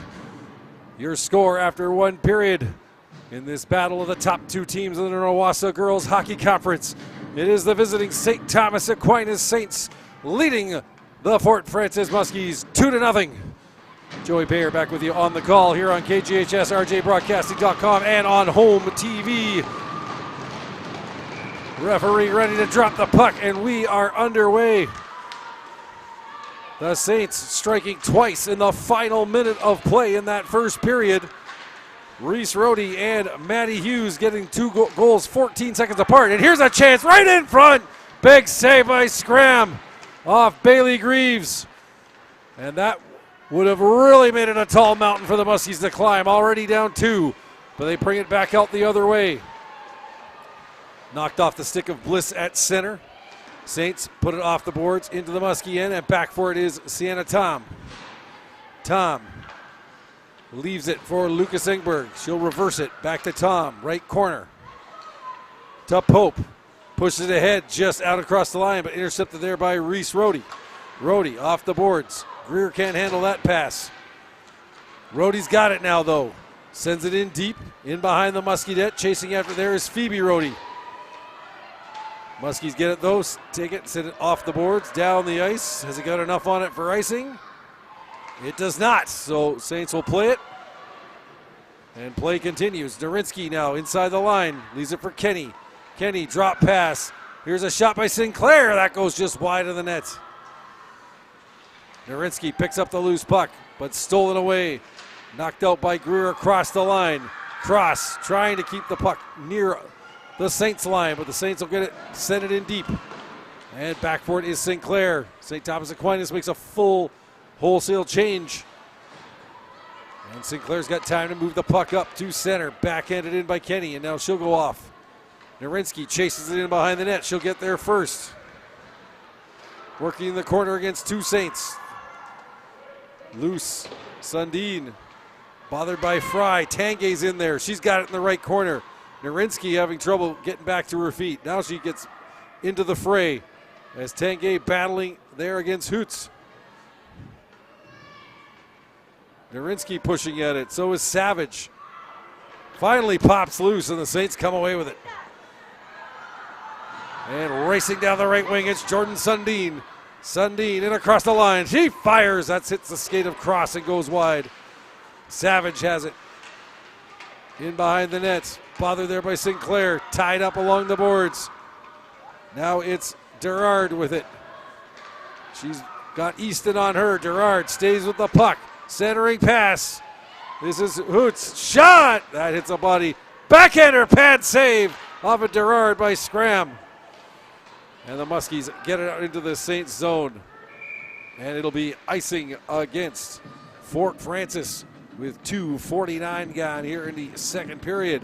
Your score after one period in this battle of the top two teams in the Owasso Girls Hockey Conference. It is the visiting St. Thomas Aquinas Saints leading the Fort Francis Muskies 2-0. Joey Bayer back with you on the call here on KGHS, RJBroadcasting.com, and on home TV. Referee ready to drop the puck, and we are underway. The Saints striking twice in the final minute of play in that first period. Reese Rohde and Maddie Hughes getting two goals 14 seconds apart. And here's a chance right in front. Big save by Scram off Bailey Greaves. And that would have really made it a tall mountain for the Muskies to climb. Already down 2, but they bring it back out the other way. Knocked off the stick of Bliss at center. Saints put it off the boards into the Muskie end, and back for it is Sienna Tom. Tom leaves it for Lucas Engberg. She'll reverse it back to Tom, right corner. To Pope. Pushes it ahead just out across the line, but intercepted there by Reese Rohde. Rohde off the boards. Greer can't handle that pass. Rohde's got it now, though. Sends it in deep, in behind the Muskie net. Chasing after there is Phoebe Rohde. Muskies get it though, take it, send it off the boards, down the ice. Has it got enough on it for icing? It does not, so Saints will play it. And play continues. Durinsky now inside the line, leaves it for Kenny. Kenny, drop pass. Here's a shot by Sinclair, that goes just wide of the net. Durinsky picks up the loose puck, but stolen away. Knocked out by Greer across the line. Cross, trying to keep the puck near the Saints line, but the Saints will get it, send it in deep. And back for it is Sinclair. St. Thomas Aquinas makes a full wholesale change. And Sinclair's got time to move the puck up to center. Backhanded in by Kenny, and now she'll go off. Narinsky chases it in behind the net. She'll get there first. Working in the corner against two Saints. Loose, Sundin, bothered by Fry. Tangay's in there. She's got it in the right corner. Narinsky having trouble getting back to her feet. Now she gets into the fray as Tangay battling there against Hoots. Narinsky pushing at it. So is Savage. Finally pops loose, and the Saints come away with it. And racing down the right wing, it's Jordan Sundin. Sundin in across the line. She fires. That hits the skate of Cross and goes wide. Savage has it in behind the net. Bothered there by Sinclair. Tied up along the boards. Now it's Gerard with it. She's got Easton on her. Gerard stays with the puck. Centering pass. This is Hoots. Shot! That hits a body. Backhander pad save off of Gerard by Scram. And the Muskies get it out into the Saints zone. And it'll be icing against Fort Francis with 2:49 gone here in the second period.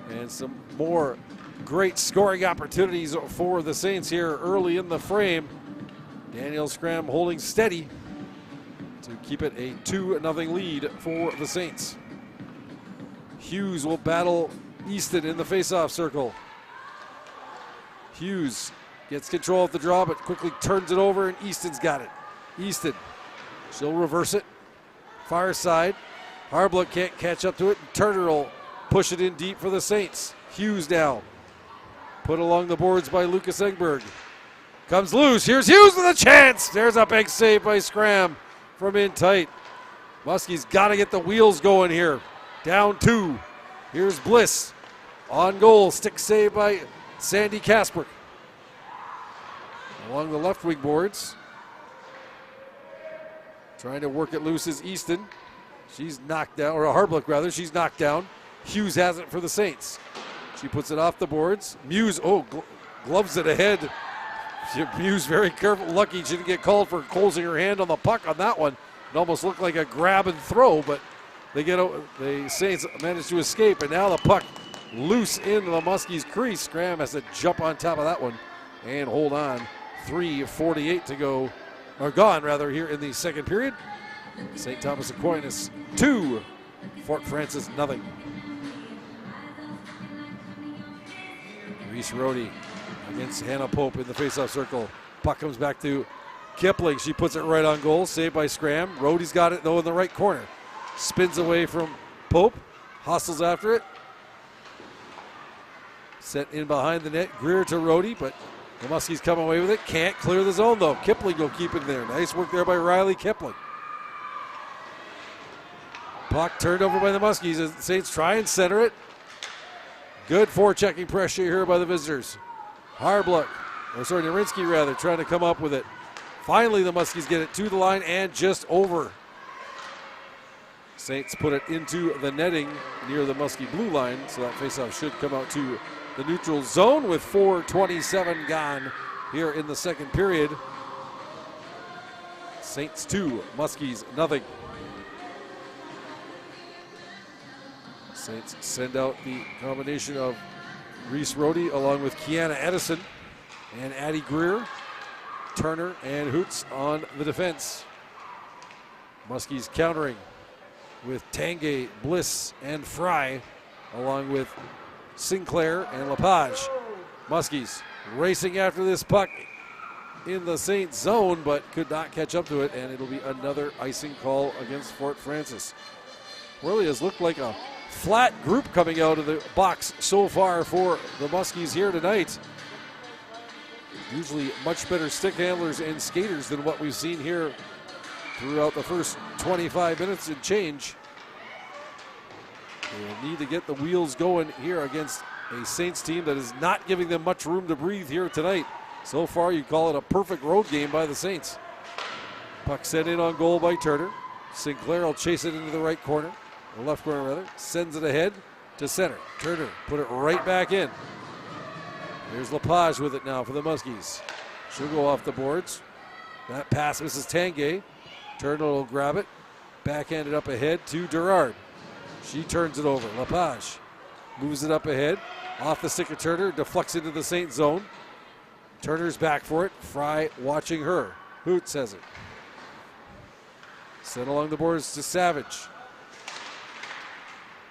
And some more great scoring opportunities for the Saints here early in the frame. Daniel Scram holding steady to keep it a 2-0 lead for the Saints. Hughes will battle Easton in the faceoff circle. Hughes gets control of the draw, but quickly turns it over, and Easton's got it. Easton, she'll reverse it. Far side. Harbluck can't catch up to it. Turner will push it in deep for the Saints. Hughes now. Put along the boards by Lucas Engberg. Comes loose. Here's Hughes with a chance. There's a big save by Scram from in tight. Muskie's got to get the wheels going here. Down 2. Here's Bliss. On goal. Stick save by Sandy Kasper. Along the left wing boards. Trying to work it loose is Easton. She's knocked down, or Harbluck rather. She's knocked down. Hughes has it for the Saints. She puts it off the boards. Muse, gloves it ahead. Muse very careful. Lucky she didn't get called for closing her hand on the puck on that one. It almost looked like a grab and throw, but the Saints managed to escape, and now the puck loose in the Muskies' crease. Scram has to jump on top of that one and hold on. 3:48 to go, or gone rather, here in the second period. St. Thomas Aquinas 2, Fort Francis 0. Reese Rohde against Hannah Pope in the faceoff circle. Puck comes back to Kipling. She puts it right on goal. Saved by Scram. Rohde's got it, though, in the right corner. Spins away from Pope. Hustles after it. Set in behind the net. Greer to Rohde, but the Muskies come away with it. Can't clear the zone, though. Kipling will keep it there. Nice work there by Riley Kipling. Puck turned over by the Muskies as the Saints try and center it. Good forechecking pressure here by the visitors. Narinsky rather, trying to come up with it. Finally, the Muskies get it to the line and just over. Saints put it into the netting near the Muskie blue line, so that faceoff should come out to the neutral zone with 4:27 gone here in the second period. Saints 2, Muskies nothing. Saints send out the combination of Reese Rohde along with Kiana Edison and Addie Greer, Turner, and Hoots on the defense. Muskies countering with Tanguay, Bliss, and Fry, along with Sinclair and Lepage. Muskies racing after this puck in the Saints zone, but could not catch up to it, and it'll be another icing call against Fort Francis. Really has looked like a flat group coming out of the box so far for the Muskies here tonight. Usually much better stick handlers and skaters than what we've seen here throughout the first 25 minutes and change. They will need to get the wheels going here against a Saints team that is not giving them much room to breathe here tonight. So far, you call it a perfect road game by the Saints. Puck sent in on goal by Turner. Sinclair will chase it into the right corner. The left corner, rather. Sends it ahead to center. Turner put it right back in. Here's Lepage with it now for the Muskies. She'll go off the boards. That pass misses Tanguay. Turner will grab it. Backhanded up ahead to Gerard. She turns it over. Lepage moves it up ahead. Off the stick of Turner. Deflects into the Saint zone. Turner's back for it. Fry watching her. Hoots has it. Sent along the boards to Savage.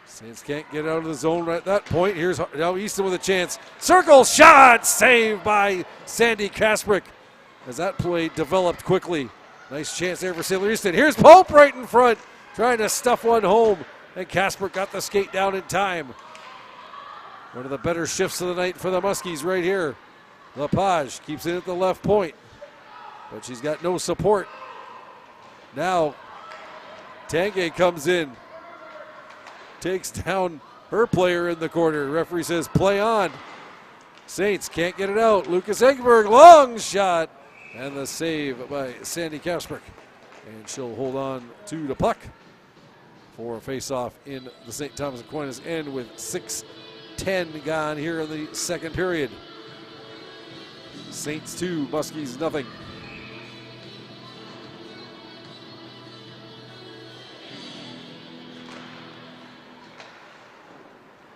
Saints can't get out of the zone right at that point. Here's now Easton with a chance. Circle shot, saved by Sandy Kasprick as that play developed quickly. Nice chance there for Sailor Easton. Here's Pope right in front, trying to stuff one home, and Kasprick got the skate down in time. One of the better shifts of the night for the Muskies right here. Lepage keeps it at the left point, but she's got no support. Now Tanguay comes in. Takes down her player in the corner. Referee says play on. Saints can't get it out. Lucas Egberg, long shot. And the save by Sandy Kasprick. And she'll hold on to the puck for a face-off in the St. Thomas Aquinas end with 6:10 gone here in the second period. Saints 2, Muskies nothing.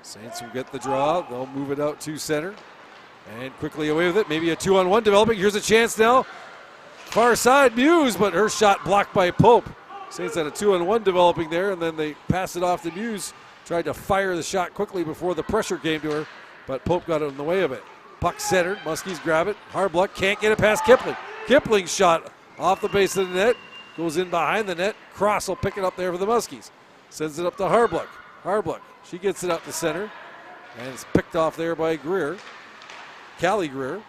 Saints will get the draw. They'll move it out to center. And quickly away with it. Maybe a 2-on-1 developing. Here's a chance now. Far side, Muse, but her shot blocked by Pope. Saints had a 2-on-1 developing there, and then they passed it off to Muse. Tried to fire the shot quickly before the pressure came to her, but Pope got in the way of it. Puck centered. Muskies grab it. Harbluck can't get it past Kipling. Kipling's shot off the base of the net. Goes in behind the net. Cross will pick it up there for the Muskies. Sends it up to Harbluck. Harbluck. She gets it out to center, and it's picked off there by Greer, Callie Greer,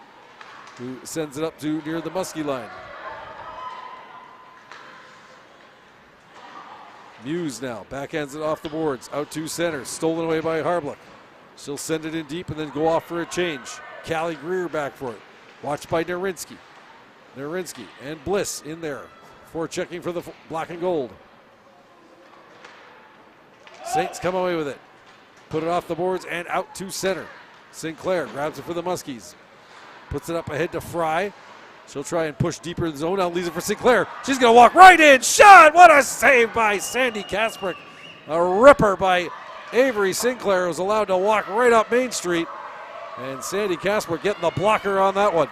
who sends it up to near the Muskie line. Muse now backhands it off the boards, out to center, stolen away by Harbluck. She'll send it in deep and then go off for a change. Callie Greer back for it, watched by Narinsky. Narinsky and Bliss in there, forechecking for the black and gold. Saints come away with it. Put it off the boards and out to center. Sinclair grabs it for the Muskies. Puts it up ahead to Fry. She'll try and push deeper in the zone. Now leaves it for Sinclair. She's going to walk right in. Shot! What a save by Sandy Kasprick. A ripper by Avery Sinclair, was allowed to walk right up Main Street. And Sandy Kasprick getting the blocker on that one.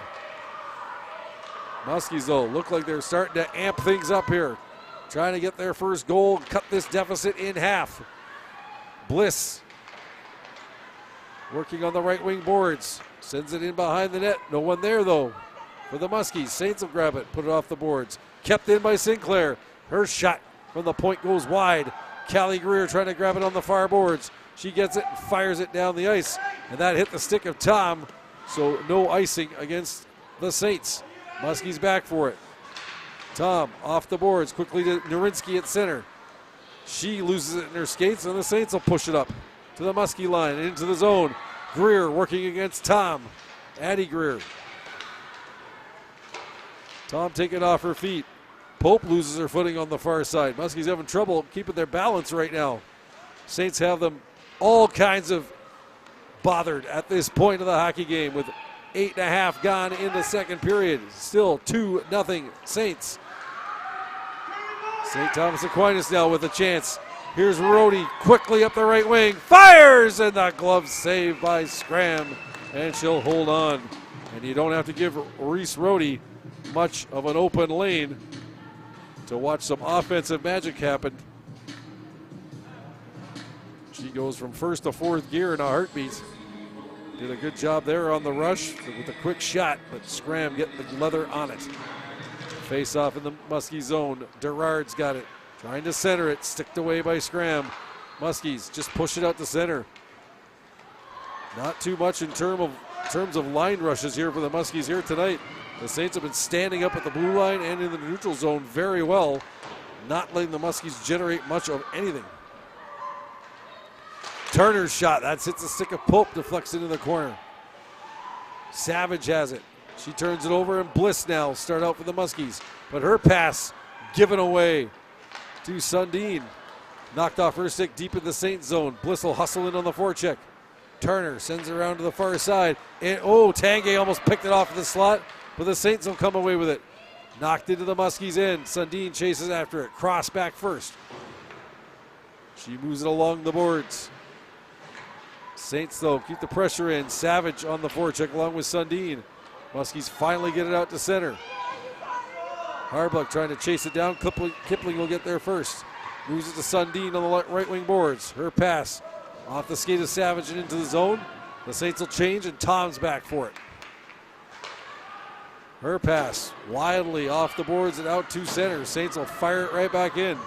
Muskies, though, look like they're starting to amp things up here. Trying to get their first goal, cut this deficit in half. Bliss working on the right wing boards. Sends it in behind the net. No one there, though. for the Muskies. Saints will grab it, put it off the boards. Kept in by Sinclair. Her shot from the point goes wide. Callie Greer trying to grab it on the far boards. She gets it and fires it down the ice. And that hit the stick of Tom. So no icing against the Saints. Muskies back for it. Tom off the boards, quickly to Narinsky at center. She loses it in her skates, and the Saints will push it up to the Muskie line and into the zone. Greer working against Tom. Addie Greer. Tom taking off her feet. Pope loses her footing on the far side. Muskies having trouble keeping their balance right now. Saints have them all kinds of bothered at this point of the hockey game with 8.5 gone in the second period. Still 2-0 Saints. St. Thomas Aquinas now with a chance. Here's Rhodey quickly up the right wing. Fires! And the glove saved by Scram. And she'll hold on. And you don't have to give Reese Rhodey much of an open lane to watch some offensive magic happen. She goes from first to fourth gear in a heartbeat. Did a good job there on the rush with a quick shot, but Scram getting the leather on it. Face off in the Muskie zone. Gerard's got it. Trying to center it. Sticked away by Scram. Muskies just push it out to center. Not too much in terms of line rushes here for the Muskies here tonight. The Saints have been standing up at the blue line and in the neutral zone very well. Not letting the Muskies generate much of anything. Turner's shot. That hits the stick of Pope. Deflects into the corner. Savage has it. She turns it over, and Bliss now start out for the Muskies. But her pass given away to Sundin. Knocked off her stick deep in the Saints zone. Bliss will hustle in on the forecheck. Turner sends it around to the far side. And Tanguay almost picked it off of the slot, but the Saints will come away with it. Knocked into the Muskies end. Sundin chases after it. Cross back first. She moves it along the boards. Saints, though, keep the pressure in. Savage on the forecheck along with Sundin. Muskies finally get it out to center. Harbuck trying to chase it down. Kipling will get there first. Moves it to Sundin on the right wing boards. Her pass off the skate of Savage and into the zone. The Saints will change, and Tom's back for it. Her pass wildly off the boards and out to center. Saints will fire it right back in.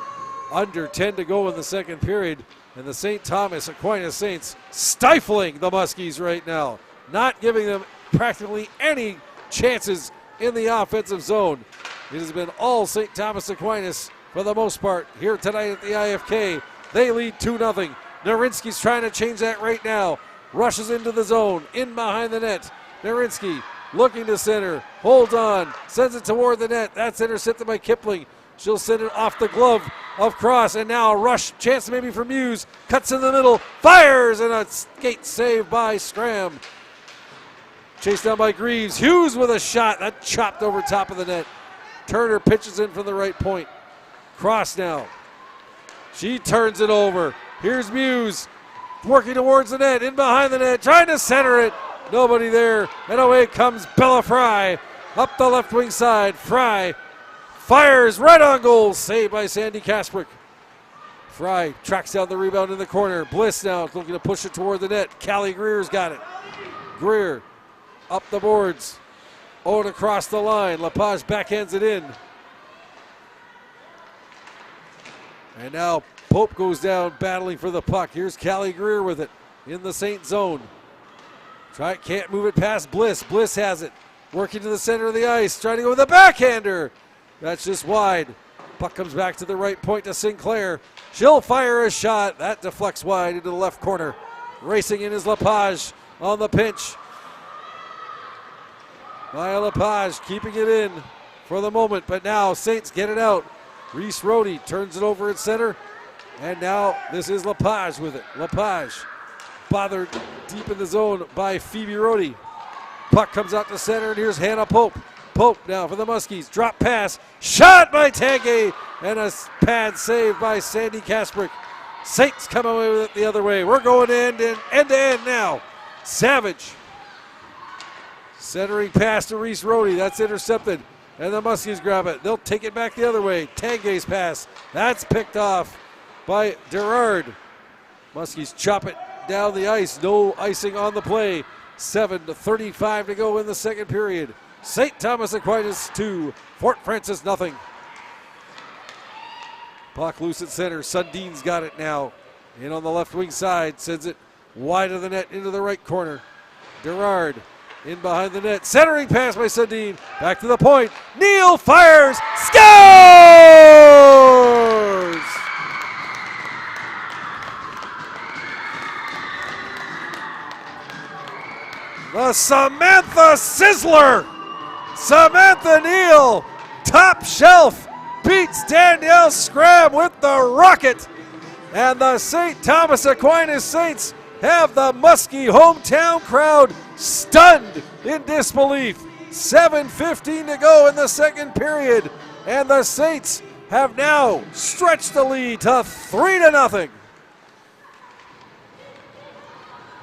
Under 10 to go in the second period. And the St. Thomas Aquinas Saints stifling the Muskies right now. Not giving them practically any chances in the offensive zone. It has been all St. Thomas Aquinas for the most part here tonight at the IFK. They lead 2-0. Narinsky's trying to change that right now. Rushes into the zone, in behind the net. Narinsky looking to center, holds on, sends it toward the net. That's intercepted by Kipling. She'll send it off the glove of Cross, and now a rush chance maybe for Muse. Cuts in the middle, fires, and a skate save by Scram. Chased down by Greaves. Hughes with a shot that chopped over top of the net. Turner pitches in from the right point. Cross now. She turns it over. Here's Muse working towards the net, in behind the net, trying to center it. Nobody there, and away comes Bella Fry up the left wing side. Fry fires right on goal. Saved by Sandy Kasprick. Fry tracks down the rebound in the corner. Bliss now looking to push it toward the net. Callie Greer's got it. Greer up the boards. Owen across the line. Lepage backhands it in. And now Pope goes down battling for the puck. Here's Callie Greer with it in the Saint zone. Can't move it past Bliss. Bliss has it. Working to the center of the ice. Trying to go with a backhander. That's just wide. Puck comes back to the right point to Sinclair. She'll fire a shot. That deflects wide into the left corner. Racing in is Lepage on the pinch. Maya Lepage keeping it in for the moment, but now Saints get it out. Reese Rhodey turns it over at center, and now this is Lepage with it. Lepage bothered deep in the zone by Phoebe Rhodey. Puck comes out to center, and here's Hannah Pope. Pope now for the Muskies. Drop pass. Shot by Tanguay, and a pad save by Sandy Kasprick. Saints come away with it the other way. We're going end to end now. Savage. Centering pass to Reese Rhodey. That's intercepted. And the Muskies grab it. They'll take it back the other way. Tanguay's pass. That's picked off by Gerard. Muskies chop it down the ice. No icing on the play. 7:35 to go in the second period. St. Thomas Aquinas 2, Fort Francis nothing. Puck loose at center. Sundin's got it now. In on the left wing side. Sends it wide of the net into the right corner. Gerard in behind the net. Centering pass by Sundin. Back to the point. Neal fires. Scores! The Samantha Sizzler. Samantha Neal, top shelf, beats Danielle Scrab with the rocket. And the St. Thomas Aquinas Saints have the Muskie hometown crowd stunned in disbelief. 7:15 to go in the second period. And the Saints have now stretched the lead to 3-0.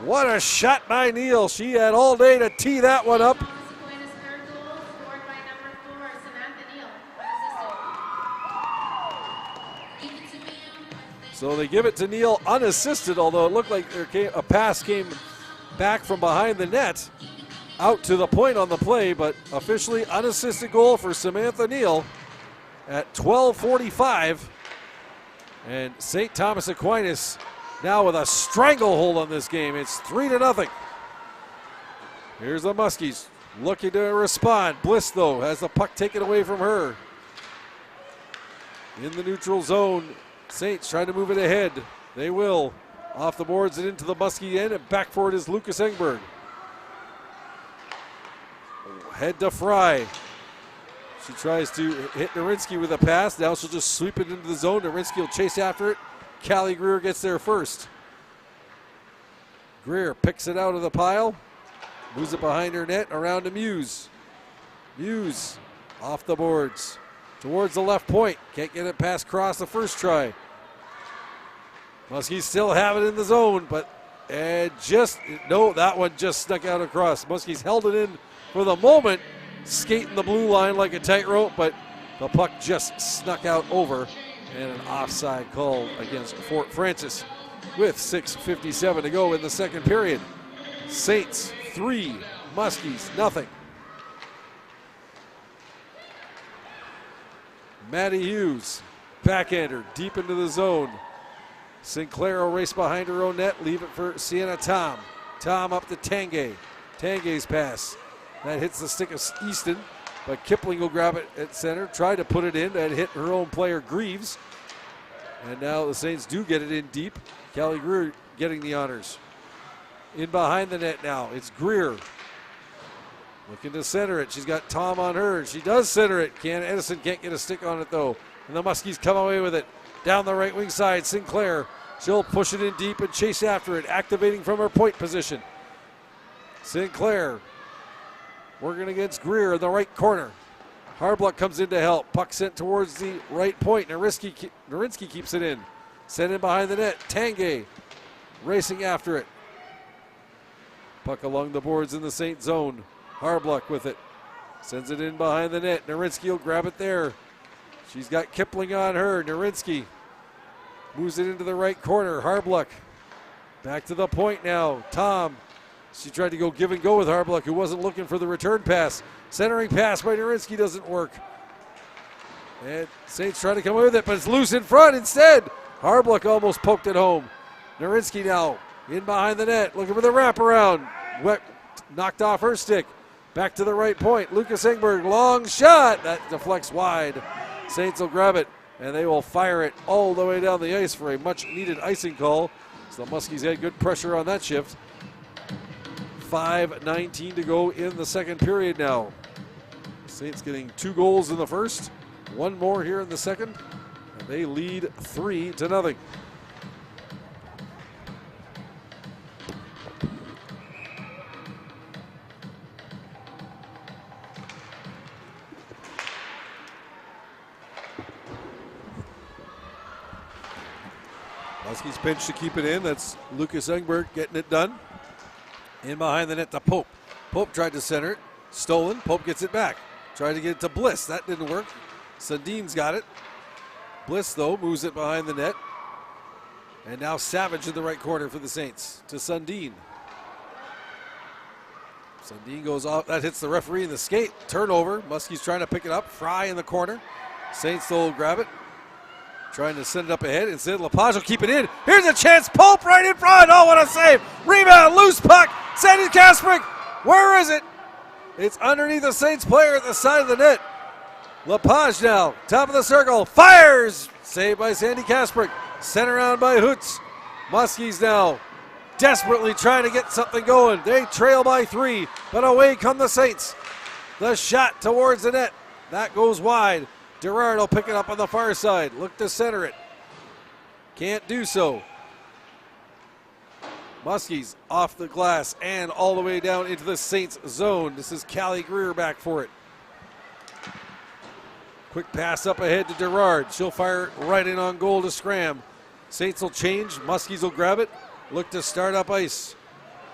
What a shot by Neal. She had all day to tee that one up. So they give it to Neal unassisted, although it looked like a pass came back from behind the net out to the point on the play, but officially unassisted goal for Samantha Neal at 12:45. And St. Thomas Aquinas now with a stranglehold on this game. It's 3-0. Here's the Muskies looking to respond. Bliss, though, has the puck taken away from her. In the neutral zone, Saints trying to move it ahead. They will. Off the boards and into the Muskie end, and back for it is Lucas Engberg. Head to Fry. She tries to hit Narinsky with a pass. Now she'll just sweep it into the zone. Narinsky will chase after it. Callie Greer gets there first. Greer picks it out of the pile. Moves it behind her net, around to Muse. Muse off the boards. Towards the left point. Can't get it past Cross the first try. Muskies still have it in the zone, but that one just snuck out across. Muskies held it in for the moment, skating the blue line like a tightrope, but the puck just snuck out over, and an offside call against Fort Francis with 6:57 to go in the second period. Saints 3, Muskies nothing. Maddie Hughes, backhander, deep into the zone. Sinclair will race behind her own net, leave it for Sienna Tom. Tom up to Tanguay. Tanguay's pass. That hits the stick of Easton, but Kipling will grab it at center, try to put it in. That hit her own player, Greaves. And now the Saints do get it in deep. Callie Greer getting the honors. In behind the net now, it's Greer. Looking to center it. She's got Tom on her. She does center it. Edison can't get a stick on it, though. And the Muskies come away with it. Down the right wing side, Sinclair. She'll push it in deep and chase after it, activating from her point position. Sinclair working against Greer in the right corner. Harbluck comes in to help. Puck sent towards the right point. Narinsky keeps it in. Sent in behind the net. Tanguay racing after it. Puck along the boards in the Saint zone. Harbluck with it. Sends it in behind the net. Narinsky will grab it there. She's got Kipling on her. Narinsky moves it into the right corner. Harbluck back to the point now. Tom. She tried to go give and go with Harbluck, who wasn't looking for the return pass. Centering pass by Narinsky doesn't work. And Saints trying to come away with it, but it's loose in front instead. Harbluck almost poked it home. Narinsky now in behind the net, looking for the wraparound. Knocked off her stick. Back to the right point. Lucas Engberg, long shot. That deflects wide. Saints will grab it, and they will fire it all the way down the ice for a much-needed icing call. So the Muskies had good pressure on that shift. 5:19 to go in the second period now. Saints getting 2 goals in the first, 1 more here in the second, and they lead 3-0. Muskies pinch to keep it in. That's Lucas Engberg getting it done. In behind the net to Pope. Pope tried to center it. Stolen. Pope gets it back. Tried to get it to Bliss. That didn't work. Sundin's got it. Bliss, though, moves it behind the net. And now Savage in the right corner for the Saints to Sundin. Sundin goes off. That hits the referee in the skate. Turnover. Muskie's trying to pick it up. Fry in the corner. Saints will grab it. Trying to send it up ahead. Instead, Lepage will keep it in. Here's a chance. Pope right in front. Oh, what a save. Rebound. Loose puck. Sandy Kasprick. Where is it? It's underneath the Saints player at the side of the net. Lepage now. Top of the circle. Fires. Saved by Sandy Kasprick. Sent around by Hoots. Muskies now desperately trying to get something going. They trail by 3, but away come the Saints. The shot towards the net. That goes wide. Gerard will pick it up on the far side. Look to center it. Can't do so. Muskies off the glass and all the way down into the Saints zone. This is Callie Greer back for it. Quick pass up ahead to Gerard. She'll fire it right in on goal to Scram. Saints will change. Muskies will grab it. Look to start up ice.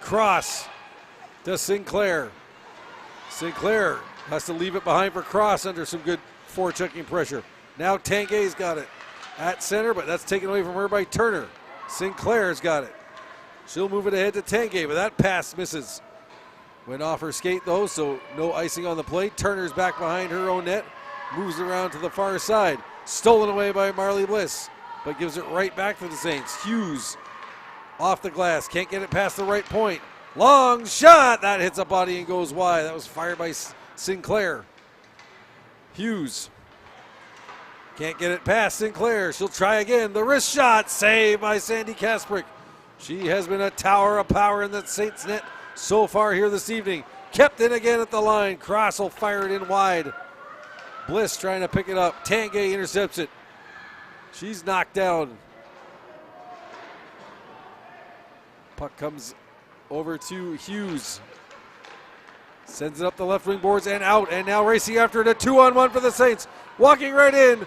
Cross to Sinclair. Sinclair has to leave it behind for Cross under some good forechecking pressure. Now Tanguay's got it at center, but that's taken away from her by Turner. Sinclair's got it. She'll move it ahead to Tanguay, but that pass misses. Went off her skate though, so no icing on the play. Turner's back behind her own net. Moves around to the far side. Stolen away by Marley Bliss, but gives it right back to the Saints. Hughes off the glass. Can't get it past the right point. Long shot. That hits a body and goes wide. That was fired by Sinclair. Hughes can't get it past Sinclair. She'll try again. The wrist shot. Saved by Sandy Kasprick. She has been a tower of power in the Saints net so far here this evening. Kept in again at the line. Cross will fire it in wide. Bliss trying to pick it up. Tanguay intercepts it. She's knocked down. Puck comes over to Hughes. Sends it up the left wing boards and out. And now racing after it. A 2-on-1 for the Saints. Walking right in.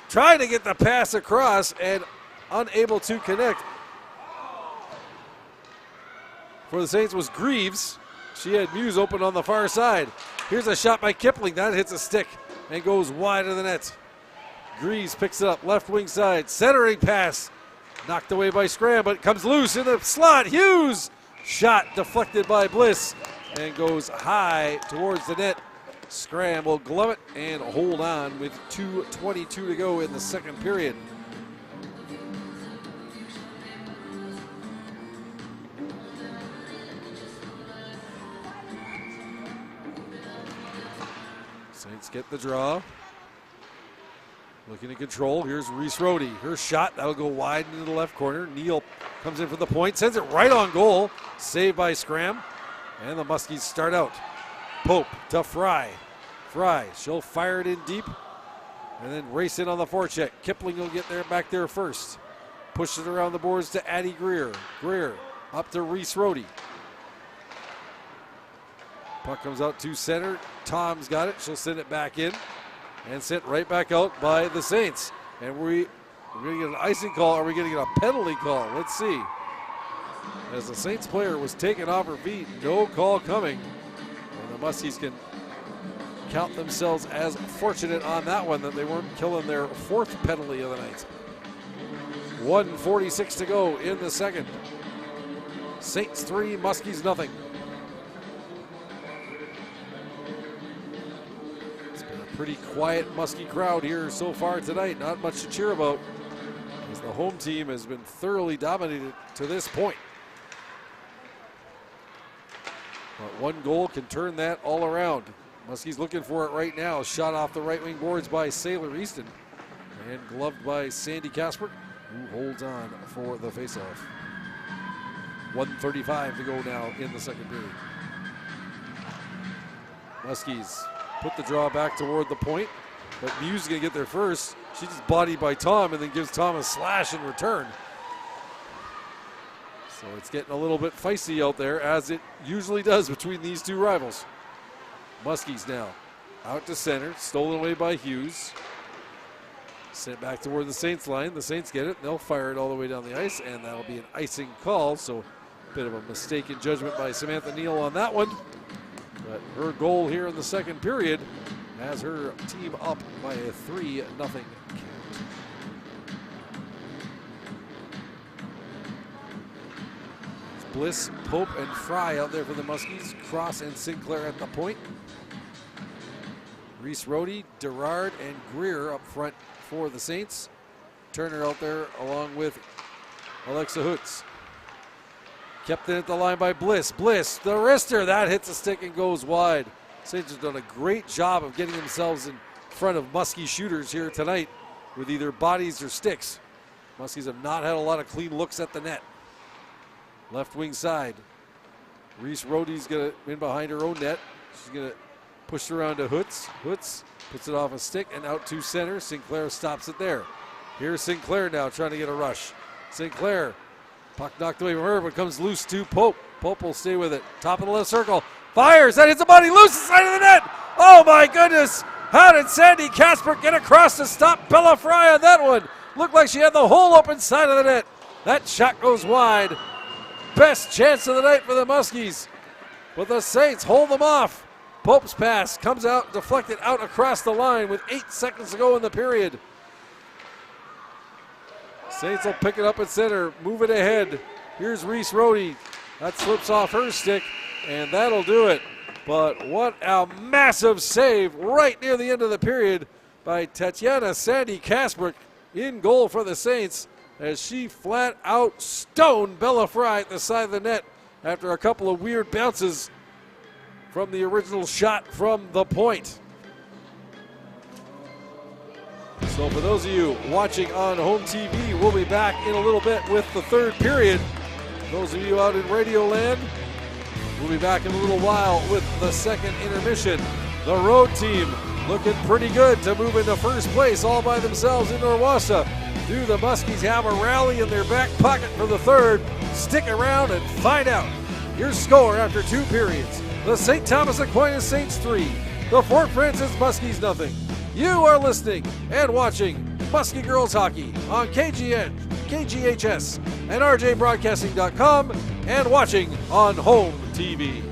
Trying to get the pass across and unable to connect. For the Saints was Greaves. She had Muse open on the far side. Here's a shot by Kipling. That hits a stick and goes wide of the net. Greaves picks it up. Left wing side. Centering pass. Knocked away by Scram, but comes loose in the slot. Hughes. Shot deflected by Bliss and goes high towards the net. Scram will glove it and hold on with 2:22 to go in the second period. Saints get the draw. Looking to control. Here's Reese Rohde. Her shot. That'll go wide into the left corner. Neal comes in for the point. Sends it right on goal. Saved by Scram. And the Muskies start out. Pope to Fry. Fry. She'll fire it in deep. And then race in on the forecheck. Kipling will get there back there first. Push it around the boards to Addie Greer. Greer up to Reese Rohde. Puck comes out to center. Tom's got it. She'll send it back in. And sent right back out by the Saints. And we're going to get an icing call. Are we going to get a penalty call? Let's see. As the Saints player was taken off her feet, no call coming. And the Muskies can count themselves as fortunate on that one that they weren't killing their fourth penalty of the night. 1:46 to go in the second. Saints 3, Muskies nothing. Pretty quiet Muskie crowd here so far tonight. Not much to cheer about as the home team has been thoroughly dominated to this point. But one goal can turn that all around. Muskie's looking for it right now. Shot off the right wing boards by Sailor Easton and gloved by Sandy Kasprick, who holds on for the faceoff. 1:35 to go now in the second period. Muskies put the draw back toward the point, but Muse is going to get there first. She's just bodied by Tom and then gives Tom a slash in return. So it's getting a little bit feisty out there, as it usually does between these two rivals. Muskies now out to center, stolen away by Hughes. Sent back toward the Saints line. The Saints get it. They'll fire it all the way down the ice, and that'll be an icing call. So a bit of a mistake in judgment by Samantha Neal on that one. But her goal here in the second period has her team up by a 3-0 count. Bliss, Pope, and Fry out there for the Muskies. Cross and Sinclair at the point. Reese Rohde, Derard, and Greer up front for the Saints. Turner out there along with Alexa Hoots. Kept in at the line by Bliss. Bliss, the wrister, that hits a stick and goes wide. Saints have done a great job of getting themselves in front of Muskie shooters here tonight with either bodies or sticks. Muskies have not had a lot of clean looks at the net. Left wing side. Reese Rohde's going to in behind her own net. She's going to push it around to Hoots. Hoots puts it off a stick and out to center. Sinclair stops it there. Here's Sinclair now trying to get a rush. Sinclair, puck knocked away from her, but comes loose to Pope. Pope will stay with it. Top of the left circle. Fires. That hits a body loose inside of the net. Oh my goodness. How did Sandy Casper get across to stop Bella Fry on that one? Looked like she had the hole open side of the net. That shot goes wide. Best chance of the night for the Muskies. But the Saints hold them off. Pope's pass comes out, deflected out across the line with 8 seconds to go in the period. Saints will pick it up at center, move it ahead. Here's Reese Rohde. That slips off her stick, and that'll do it. But what a massive save right near the end of the period by Tatiana Sandy Kasprick in goal for the Saints as she flat out stoned Bella Fry at the side of the net after a couple of weird bounces from the original shot from the point. So for those of you watching on home TV, we'll be back in a little bit with the third period. Those of you out in Radio Land, we'll be back in a little while with the second intermission. The road team looking pretty good to move into first place all by themselves in Norwassa. Do the Muskies have a rally in their back pocket for the third? Stick around and find out. Your score after 2 periods. The St. Thomas Aquinas Saints 3. The Fort Francis Muskies nothing. You are listening and watching Muskie Girls Hockey on KGN, KGHS, and RJBroadcasting.com, and watching on home TV.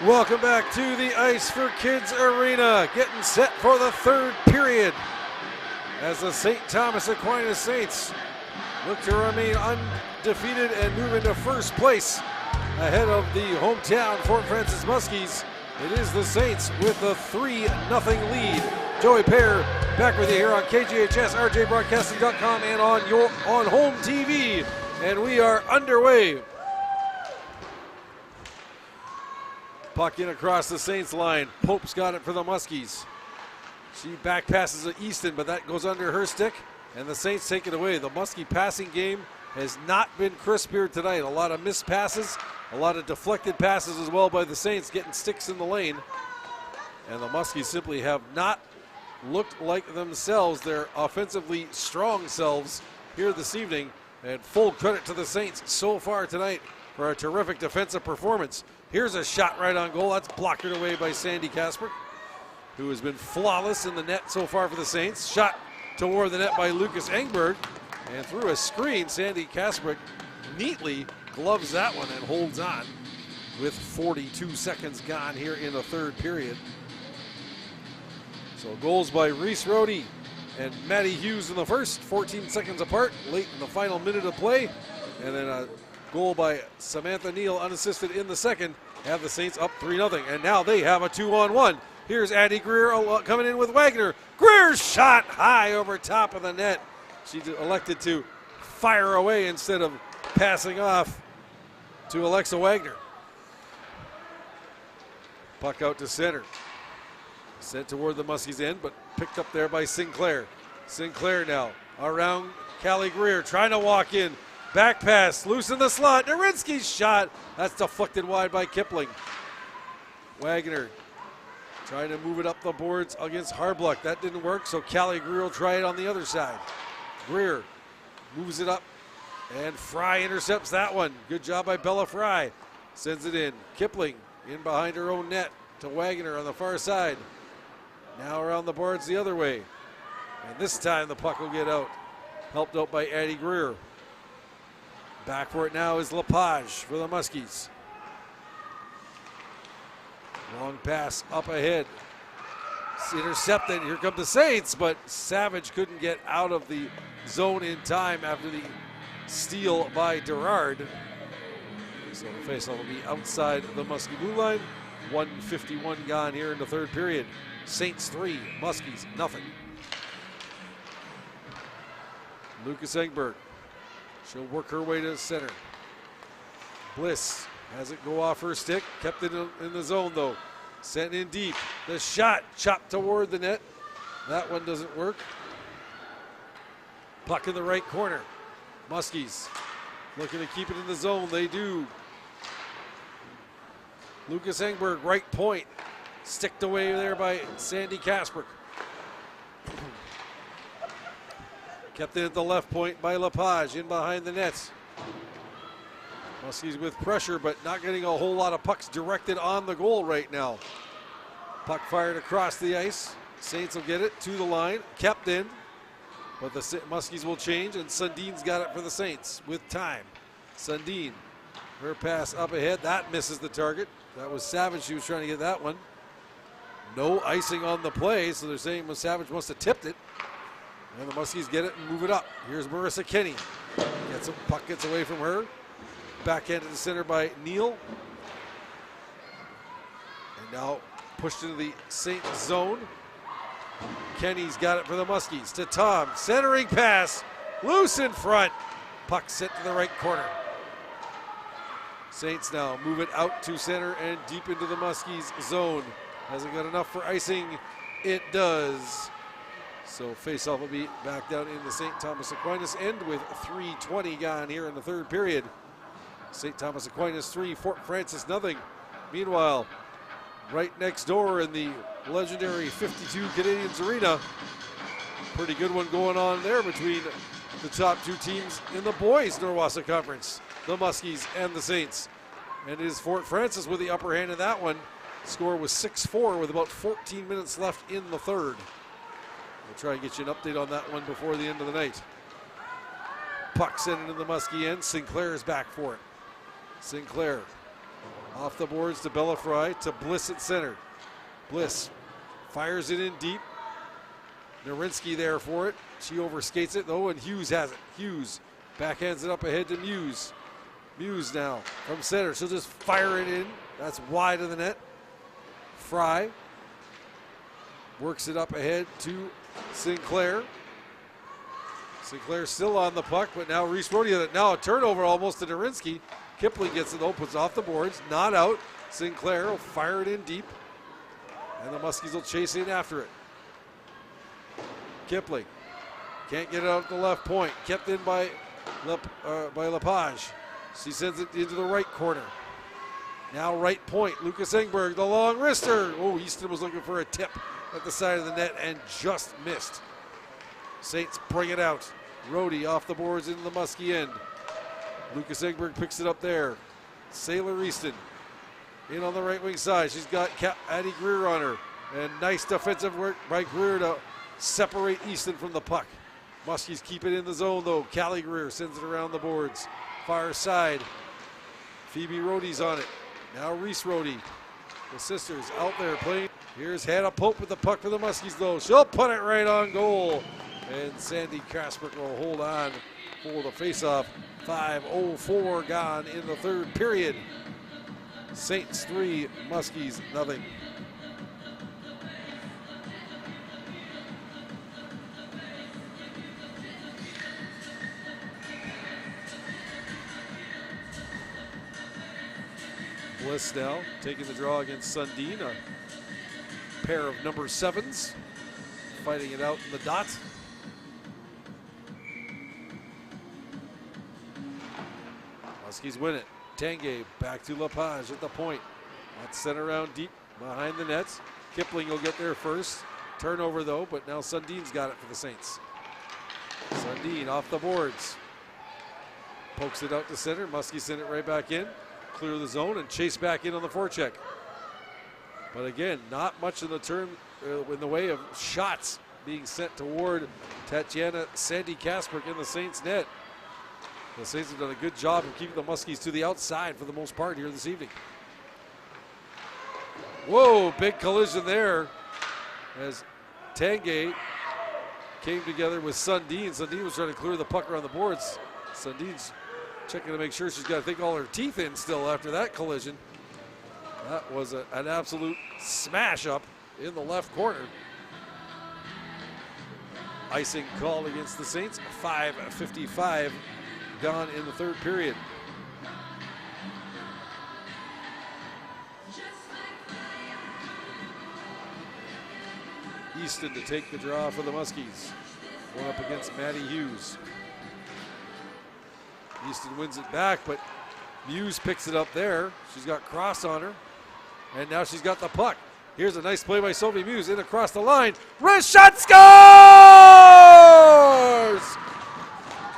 Welcome back to the Ice for Kids Arena, getting set for the third period as the St. Thomas Aquinas Saints look to remain undefeated and move into first place ahead of the hometown Fort Francis Muskies. It is the Saints with the 3-0 lead. Joey Pear back with you here on KGHS, RJBroadcasting.com, and on home TV, and we are underway. Puck in across the Saints line. Pope's got it for the Muskies. She back passes to Easton, but that goes under her stick, and the Saints take it away. The Muskie passing game has not been crisp here tonight. A lot of missed passes, a lot of deflected passes as well by the Saints, getting sticks in the lane. And the Muskies simply have not looked like themselves, their offensively strong selves here this evening. And full credit to the Saints so far tonight for a terrific defensive performance. Here's a shot right on goal. That's blocked away by Sandy Kasper, who has been flawless in the net so far for the Saints. Shot toward the net by Lucas Engberg, and through a screen, Sandy Kasper neatly gloves that one and holds on with 42 seconds gone here in the third period. So goals by Reese Rohde and Maddie Hughes in the first, 14 seconds apart, late in the final minute of play, and then a goal by Samantha Neal unassisted in the second, have the Saints up 3-0, and now they have a 2-on-1. Here's Addie Greer coming in with Wagner. Greer's shot high over top of the net. She elected to fire away instead of passing off to Alexa Wagner. Puck out to center. Sent toward the Muskies' end, but picked up there by Sinclair. Sinclair now around Callie Greer, trying to walk in. Back pass, loose in the slot. Narinsky's shot. That's deflected wide by Kipling. Wagner trying to move it up the boards against Harbluck. That didn't work, so Callie Greer will try it on the other side. Greer moves it up, and Fry intercepts that one. Good job by Bella Fry. Sends it in. Kipling in behind her own net to Wagner on the far side. Now around the boards the other way. And this time the puck will get out. Helped out by Addie Greer. Back for it now is Lepage for the Muskies. Long pass up ahead. It's intercepted. Here come the Saints, but Savage couldn't get out of the zone in time after the steal by Gerard. So the faceoff will be outside the Muskie blue line. 1:51 gone here in the third period. Saints 3, Muskies nothing. Lucas Engberg. She'll work her way to center. Bliss has it go off her stick. Kept it in the zone though. Sent in deep. The shot chopped toward the net. That one doesn't work. Puck in the right corner. Muskies looking to keep it in the zone. They do. Lucas Engberg, right point. Sticked away there by Sandy Kasper. Kept it at the left point by Lepage in behind the nets. Muskies with pressure, but not getting a whole lot of pucks directed on the goal right now. Puck fired across the ice. Saints will get it to the line. Kept in, but the Muskies will change, and Sundin's got it for the Saints with time. Sundin, her pass up ahead. That misses the target. That was Savage. She was trying to get that one. No icing on the play, so they're saying Savage must have tipped it. And the Muskies get it and move it up. Here's Marissa Kenny. Puck gets away from her. Backhand to the center by Neal. And now pushed into the Saint zone. Kenny's got it for the Muskies. To Tom. Centering pass. Loose in front. Puck sent to the right corner. Saints now move it out to center and deep into the Muskies zone. Hasn't got enough for icing. It does. So faceoff will be back down in the St. Thomas Aquinas end with 3:20 gone here in the third period. St. Thomas Aquinas 3, Fort Francis nothing. Meanwhile, right next door in the legendary 52 Canadians Arena, pretty good one going on there between the top two teams in the boys Norwasa Conference, the Muskies and the Saints. And it is Fort Francis with the upper hand in that one. Score was 6-4 with about 14 minutes left in the third. We'll try and get you an update on that one before the end of the night. Puck sent into the Muskie end. Sinclair is back for it. Sinclair Off the boards to Bellafry to Bliss at center. Bliss fires it in deep. Narinsky there for it. She overskates it though, and Hughes has it. Hughes backhands it up ahead to Muse. Muse now from center. She'll just fire it in. That's wide of the net. Fry works it up ahead to Sinclair. Sinclair still on the puck, but now Reese Brody. Now a turnover almost to Narinsky. Kipling gets it though, puts it off the boards, not out. Sinclair will fire it in deep, and the Muskies will chase in after it. Kipling can't get it out at the left point. Kept in by Lepage. She sends it into the right corner. Now right point, Lucas Engberg, the long wrister. Oh, Easton was looking for a tip at the side of the net and just missed. Saints bring it out. Rhodey off the boards into the Muskie end. Lucas Engberg picks it up there. Sailor Easton in on the right wing side. She's got Addie Greer on her. And nice defensive work by Greer to separate Easton from the puck. Muskies keep it in the zone though. Callie Greer sends it around the boards. Far side. Phoebe Rhodey's on it. Now Reese Rhodey. The sisters out there playing. Here's Hannah Pope with the puck for the Muskies though. She'll put it right on goal. And Sandy Kasperk will hold on for the faceoff. 5:04 gone in the third period. Saints 3, Muskies nothing. Bliss now taking the draw against Sundin, a pair of number 7s fighting it out in the dot. Muskies win it. Tanguay back to Lepage at the point. That's sent around deep behind the nets. Kipling will get there first. Turnover though, but now Sundin's got it for the Saints. Sundin off the boards. Pokes it out to center. Muskies send it right back in. Clear the zone and chase back in on the forecheck. But again, not much in the turn in the way of shots being sent toward Tatiana Sandy Kasperk in the Saints net. The Saints have done a good job of keeping the Muskies to the outside for the most part here this evening. Whoa, big collision there as Tanguay came together with Sundin. Sundin was trying to clear the puck around the boards. Sundin's checking to make sure she's got to think all her teeth in still after that collision. That was an absolute smash up in the left corner. Icing called against the Saints. 5:55 gone in the third period. Easton to take the draw for the Muskies. Going up against Maddie Hughes. Easton wins it back, but Muse picks it up there. She's got Cross on her, and now she's got the puck. Here's a nice play by Sophie Muse in across the line. Wrist shot, scores!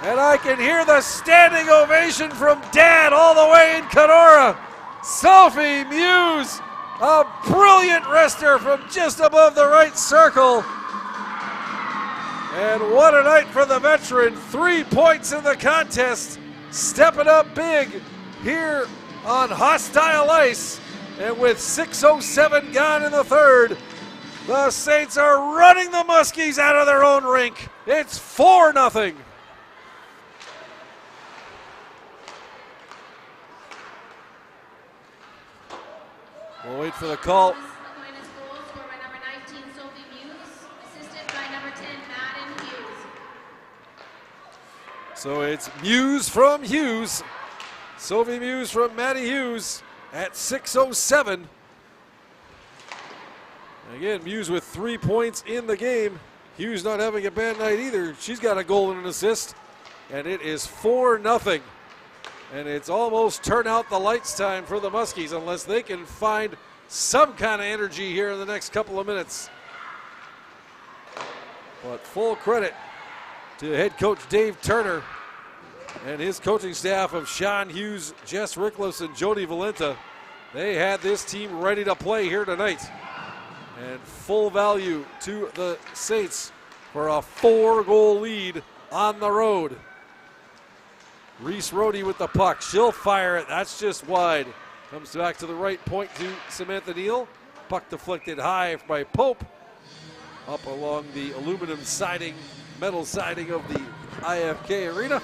And I can hear the standing ovation from Dad all the way in Kenora. Sophie Muse, a brilliant wrister from just above the right circle. And what a night for the veteran. 3 points in the contest. Stepping up big here on hostile ice. And with 6:07 gone in the third, the Saints are running the Muskies out of their own rink. It's 4-0. We'll wait for the call. Aquinas goal scored by number 19, Sophie Muse, assisted by number 10, Madden Hughes. So it's Muse from Hughes. Sophie Muse from Maddie Hughes at 6:07. Again, Muse with 3 points in the game. Hughes not having a bad night either. She's got a goal and an assist. And it is 4-0. And it's almost turn out the lights time for the Muskies unless they can find some kind of energy here in the next couple of minutes. But full credit to head coach Dave Turner and his coaching staff of Sean Hughes, Jess Rickless, and Jody Valenta. They had this team ready to play here tonight. And full value to the Saints for a 4-goal lead on the road. Reese Rhodey with the puck. She'll fire it. That's just wide. Comes back to the right point to Samantha Neal. Puck deflected high by Pope. Up along the aluminum siding, metal siding of the IFK arena.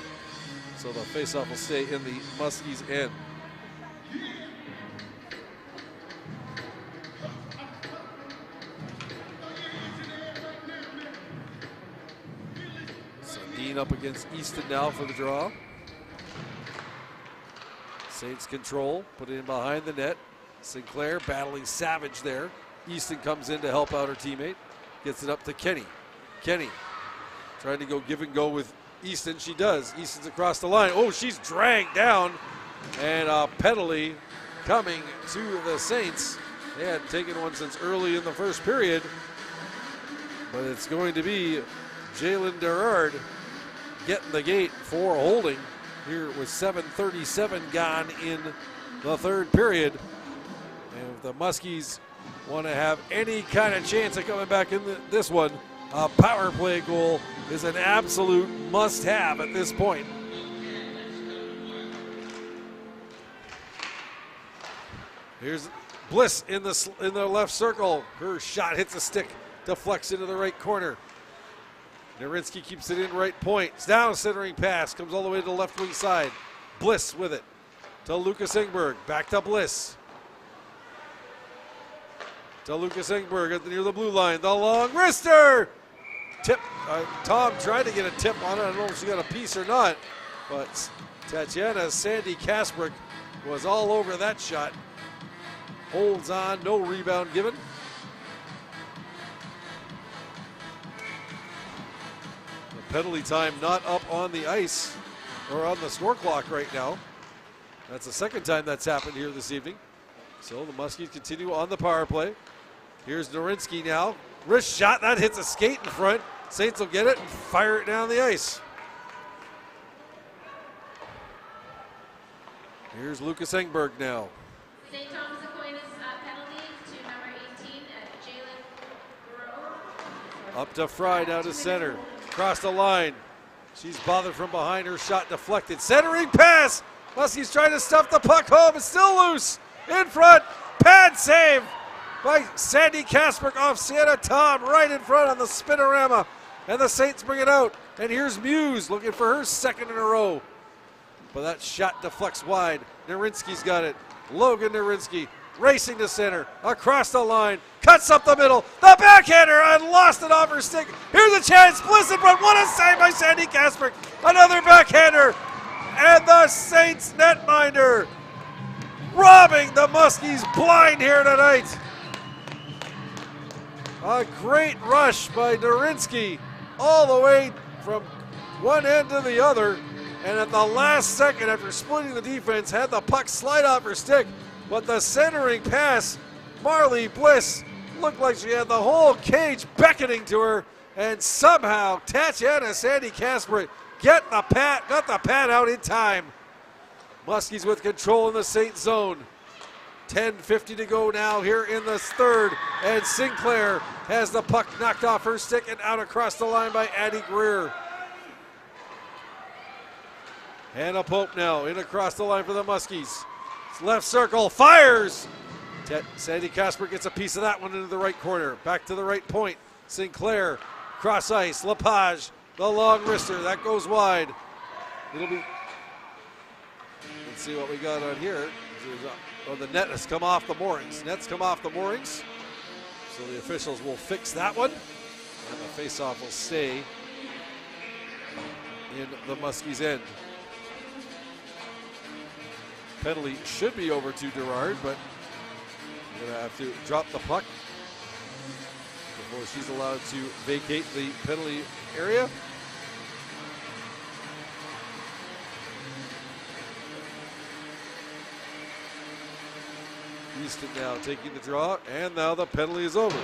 So the faceoff will stay in the Muskies' end. Sundin up against Easton now for the draw. Saints control, put it in behind the net. Sinclair battling Savage there. Easton comes in to help out her teammate. Gets it up to Kenny. Kenny trying to go give and go with Easton. She does. Easton's across the line. Oh, she's dragged down. And a penalty coming to the Saints. They hadn't taken one since early in the first period. But it's going to be Jalen Gerard getting the gate for holding here with 7:37 gone in the third period. And if the Muskies want to have any kind of chance of coming back in this one, a power play goal is an absolute must-have at this point. Here's Bliss in the left circle. Her shot hits a stick, deflects into the right corner. Narinsky keeps it in right point. It's down, centering pass, comes all the way to the left wing side. Bliss with it to Lucas Engberg. Back to Bliss. To Lucas Engberg near the blue line. The long wrister. Tip. Tom tried to get a tip on it. I don't know if she got a piece or not. But Tatiana Sandy Kasprick was all over that shot. Holds on. No rebound given. The penalty time not up on the ice or on the score clock right now. That's the second time that's happened here this evening. So the Muskies continue on the power play. Here's Narinsky now. Wrist shot, that hits a skate in front. Saints will get it and fire it down the ice. Here's Lucas Engberg now. St. Thomas Aquinas penalty to number 18, Jalen Guerrero. Up to Fry, down to center. Across the line. She's bothered from behind, her shot deflected. Centering pass. Muskies trying to stuff the puck home. It's still loose. In front. Pad save by Sandy Kasprick off Sienna Tom right in front on the spinorama. And the Saints bring it out. And here's Muse looking for her second in a row. But that shot deflects wide. Narinsky's got it. Logan Narinsky racing to center. Across the line. Cuts up the middle. The backhander and lost it off her stick. Here's a chance. Bliss in front. What a save by Sandy Kasprick. Another backhander. And the Saints netminder robbing the Muskies blind here tonight. A great rush by Narinsky all the way from one end to the other. And at the last second, after splitting the defense, had the puck slide off her stick. But the centering pass, Marley Bliss looked like she had the whole cage beckoning to her. And somehow, Tatiana Sandy Kasprick got the pad out in time. Muskies with control in the Saint zone. 10:50 to go now here in the third. And Sinclair has the puck knocked off her stick and out across the line by Addie Greer. Hannah Pope now in across the line for the Muskies. Left circle, fires! Sandy Kasprick gets a piece of that one into the right corner. Back to the right point. Sinclair, cross ice, Lepage, the long wrister, that goes wide. It'll be, let's see what we got on here. Oh, the net has come off the moorings. Net's come off the moorings. So the officials will fix that one. And the faceoff will stay in the Muskies' end. Penalty should be over to Gerard, but we're gonna have to drop the puck before she's allowed to vacate the penalty area. Easton now taking the draw, and now the penalty is over.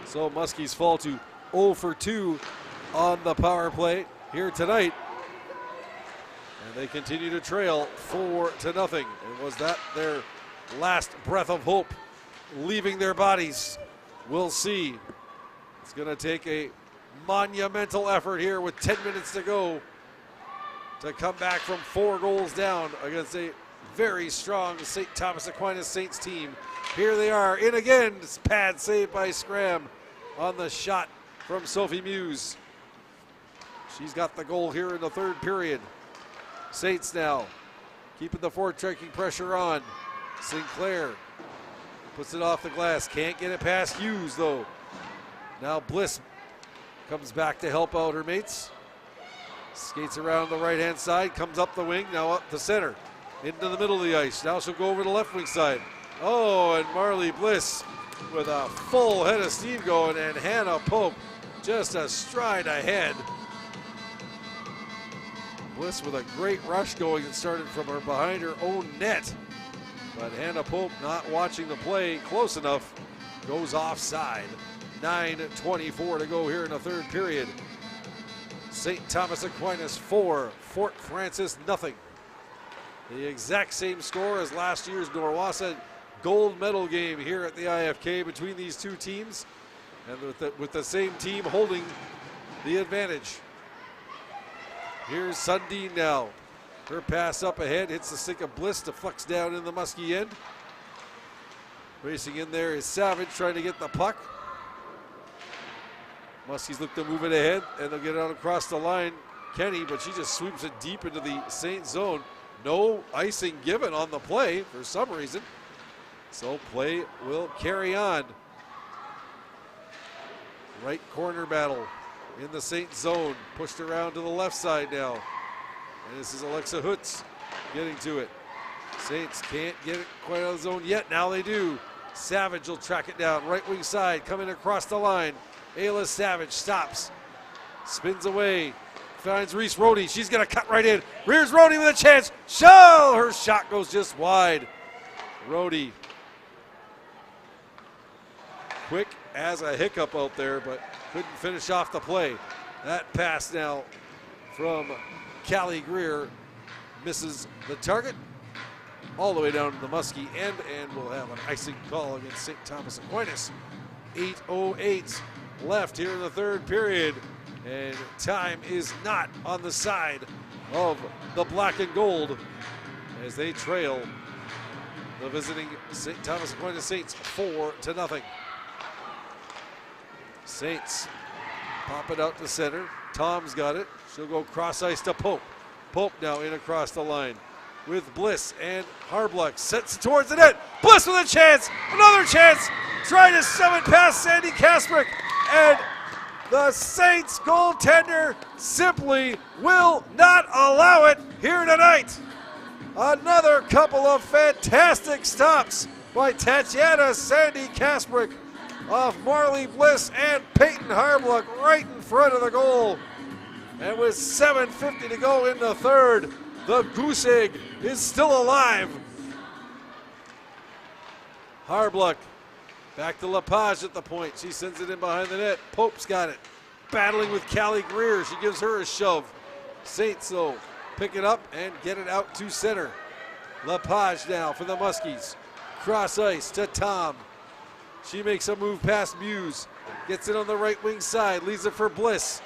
So Muskies fall to 0 for 2 on the power play here tonight. And they continue to trail 4-0. And was that their last breath of hope leaving their bodies? We'll see. It's going to take a monumental effort here with 10 minutes to go to come back from 4 goals down against a very strong St. Thomas Aquinas Saints team. Here they are in again. Pad saved by Scram on the shot from Sophie Muse. She's got the goal here in the third period. Saints now keeping the forward-striking pressure on. Sinclair puts it off the glass. Can't get it past Hughes, though. Now Bliss comes back to help out her mates. Skates around the right-hand side, comes up the wing, now up the center. Into the middle of the ice. Now she'll go over the left wing side. Oh, and Marley Bliss with a full head of steam going, and Hannah Pope just a stride ahead. Bliss with a great rush going and started from her behind her own net. But Hannah Pope not watching the play close enough, goes offside. 9:24 to go here in the third period. St. Thomas Aquinas 4, Fort Francis nothing. The exact same score as last year's Norwassa gold medal game here at the IFK between these two teams, and with the same team holding the advantage. Here's Sundin now. Her pass up ahead, hits the stick of Bliss, deflects down in the Muskie end. Racing in there is Savage trying to get the puck. Muskies look to move it ahead, and they'll get it out across the line. Kenny, but she just sweeps it deep into the Saint zone. No icing given on the play for some reason. So play will carry on. Right corner battle in the Saint zone. Pushed around to the left side now. And this is Alexa Hutz getting to it. Saints can't get it quite out of the zone yet. Now they do. Savage will track it down. Right wing side coming across the line. Ayla Savage stops. Spins away. Finds Reese Rohde. She's going to cut right in. Rears Rohde with a chance. Shell! Her shot goes just wide. Rohde. Quick as a hiccup out there, but couldn't finish off the play. That pass now from Callie Greer misses the target all the way down to the Muskie end, and we'll have an icing call against St. Thomas Aquinas. 8:08 left here in the third period, and time is not on the side of the black and gold as they trail the visiting St. Thomas Aquinas Saints 4-0. Saints pop it out to center. Tom's got it. She'll go cross ice to Pope. Pope now in across the line with Bliss and Harbluck. Sets it towards the net. Bliss with a chance. Another chance. Trying to shove it past Sandy Kasprick. And the Saints goaltender simply will not allow it here tonight. Another couple of fantastic stops by Tatiana Sandy Kasprick off Marley Bliss and Peyton Harbluck right in front of the goal. And with 7:50 to go in the third, the Goose Egg is still alive. Harbluck back to Lepage at the point. She sends it in behind the net. Pope's got it. Battling with Callie Greer. She gives her a shove. Saints, though, pick it up and get it out to center. Lepage now for the Muskies. Cross ice to Tom. She makes a move past Muse. Gets it on the right wing side. Leaves it for Bliss.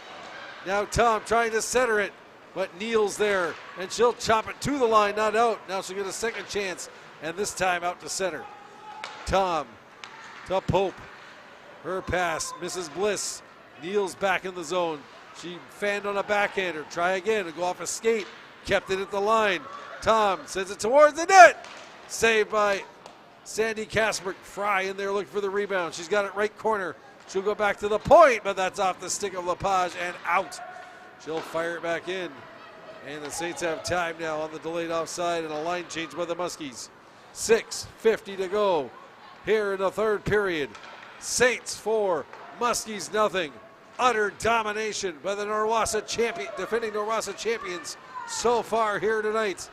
Now Tom trying to center it, but Neal's there, and she'll chop it to the line, not out. Now she'll get a second chance, and this time out to center. Tom to Pope. Her pass misses Bliss. Neal's back in the zone. She fanned on a backhander. Try again and go off a skate. Kept it at the line. Tom sends it towards the net. Saved by Sandy Kasprick. Fry in there looking for the rebound. She's got it right corner. She'll go back to the point, but that's off the stick of Lepage and out. She'll fire it back in. And the Saints have time now on the delayed offside and a line change by the Muskies. 6:50 to go here in the third period. Saints 4, Muskies nothing. Utter domination by the defending Norwassa champions so far here tonight.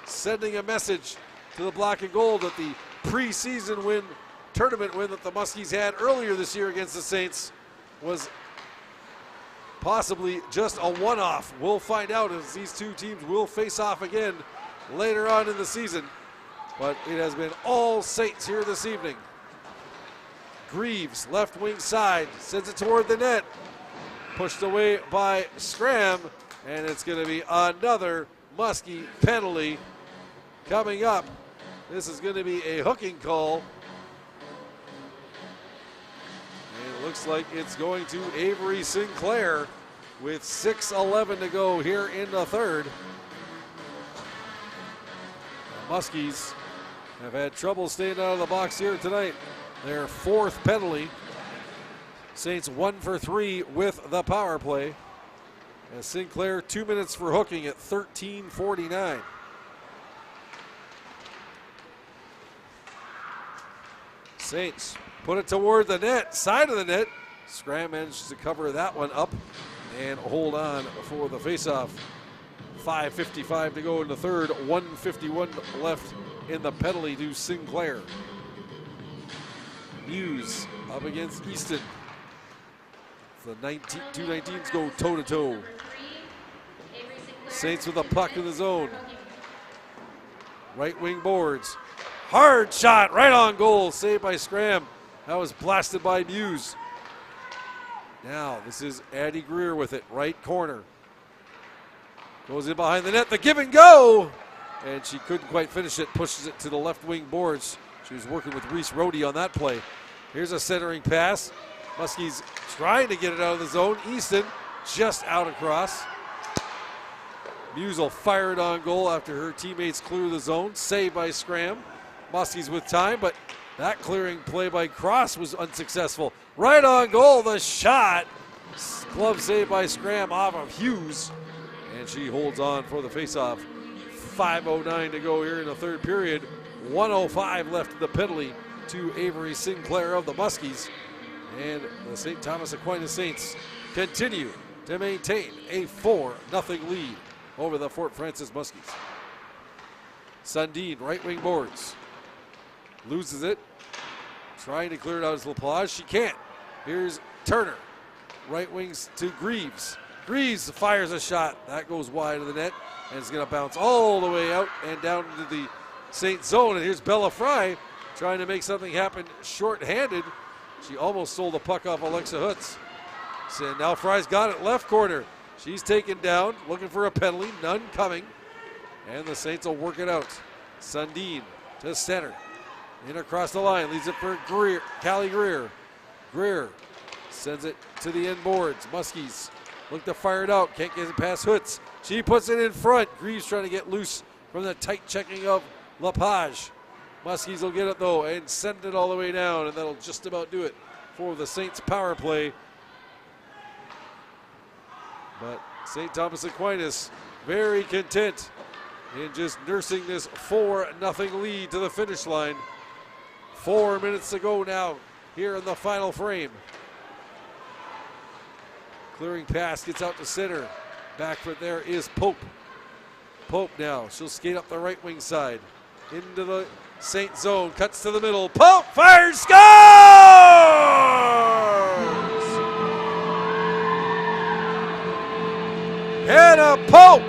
Sending a message to the black and gold that the preseason tournament win that the Muskies had earlier this year against the Saints was possibly just a one-off. We'll find out as these two teams will face off again later on in the season. But it has been all Saints here this evening. Greaves, left wing side, sends it toward the net. Pushed away by Scram, and it's going to be another Muskie penalty. coming up. This is going to be a hooking call. And it looks like it's going to Avery Sinclair with 6:11 to go here in the third. The Muskies have had trouble staying out of the box here tonight. Their fourth penalty. Saints 1 for 3 with the power play. And Sinclair 2 minutes for hooking at 13:49. Saints put it toward the net, side of the net. Scram manages to cover that one up and hold on for the faceoff. 5:55 to go in the third, 1:51 left in the penalty to Sinclair. Muse up against Easton. The 219s go toe-to-toe. Saints with a puck in the zone. Right wing boards. Hard shot right on goal, saved by Scram. That was blasted by Muse. Now this is Addie Greer with it, right corner. Goes in behind the net, the give and go! And she couldn't quite finish it, pushes it to the left wing boards. She was working with Reese Rohde on that play. Here's a centering pass. Muskies trying to get it out of the zone. Easton just out across. Muse will fire it on goal after her teammates clear the zone. Saved by Scram. Muskies with time, but that clearing play by Cross was unsuccessful. Right on goal, the shot. Glove saved by Scram off of Hughes. And she holds on for the faceoff. 5:09 to go here in the third period. 1:05 left in the penalty to Avery Sinclair of the Muskies. And the St. Thomas Aquinas Saints continue to maintain a 4-0 lead over the Fort Francis Muskies. Sundin, right wing boards. Loses it. Trying to clear it out as LaPlage. She can't. Here's Turner. Right wings to Greaves. Greaves fires a shot. That goes wide of the net. And it's going to bounce all the way out and down into the Saint zone. And here's Bella Fry trying to make something happen short-handed. She almost stole the puck off Alexa Hutz. So now Fry's got it left corner. She's taken down, looking for a penalty, none coming. And the Saints will work it out. Sundin to center. In across the line, leaves it for Greer, Callie Greer. Greer sends it to the end boards. Muskies look to fire it out, can't get it past Hutz. She puts it in front. Greaves trying to get loose from the tight checking of LaPage. Muskies will get it though and send it all the way down, and that'll just about do it for the Saints power play. But St. Thomas Aquinas very content in just nursing this 4-0 lead to the finish line. 4 minutes to go now here in the final frame. Clearing pass gets out to center. Back foot there is Pope. Pope now, she'll skate up the right wing side into the Saint zone, cuts to the middle. Pope fires, scores! Hannah Pope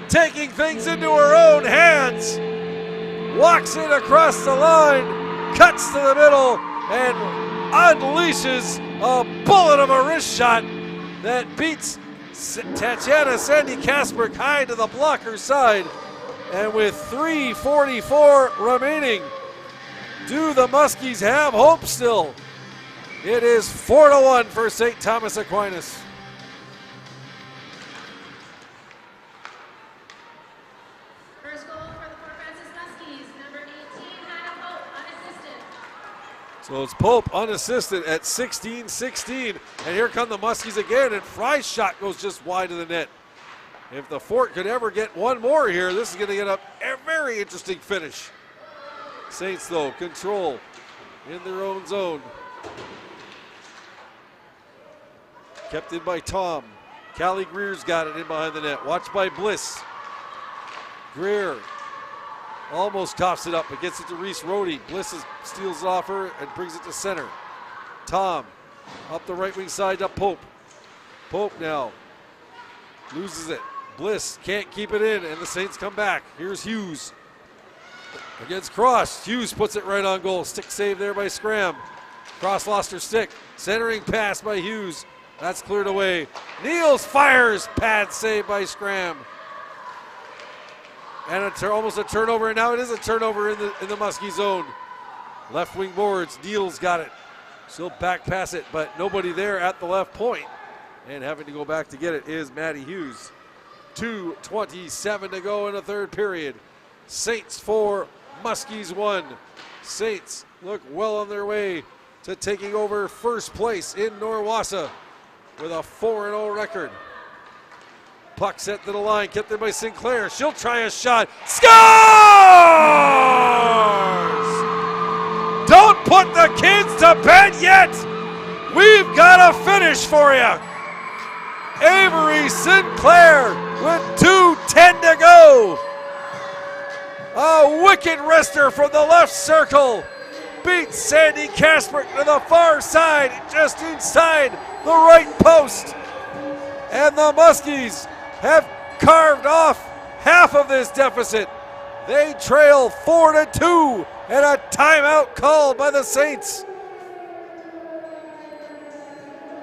taking things into her own hands. Walks in across the line, cuts to the middle, and unleashes a bullet of a wrist shot that beats Tatiana Sandy Kasper high to the blocker side. And with 3:44 remaining, do the Muskies have hope still? It is 4-1 for St. Thomas Aquinas. First goal for the Fort Francis Muskies, number 18, Hannah Pope, unassisted. So it's Pope unassisted at 16-16. And here come the Muskies again, and Fry's shot goes just wide of the net. If the Fort could ever get one more here, this is going to get a very interesting finish. Saints, though, control in their own zone. Kept in by Tom. Callie Greer's got it in behind the net. Watched by Bliss. Greer almost coughs it up, but gets it to Reese Rohde. Bliss steals it off her and brings it to center. Tom up the right wing side to Pope. Pope now loses it. Bliss can't keep it in, and the Saints come back. Here's Hughes against Cross. Hughes puts it right on goal. Stick save there by Scram. Cross lost her stick. Centering pass by Hughes. That's cleared away. Niels fires. Pad save by Scram. And almost a turnover, and now it is a turnover in the Muskie zone. Left wing boards, Neal's got it. She'll back pass it, but nobody there at the left point. And having to go back to get it is Maddie Hughes. 2:27 to go in the third period. Saints 4, Muskies 1. Saints look well on their way to taking over first place in Norwassa with a 4-0 record. Puck set to the line, kept there by Sinclair. She'll try a shot. Scores! Don't put the kids to bed yet. We've got a finish for you. Avery Sinclair with 2:10 to go. A wicked wrister from the left circle beats Sandy Kasper to the far side, just inside the right post. And the Muskies have carved off half of this deficit. They trail 4-2 and a timeout called by the Saints.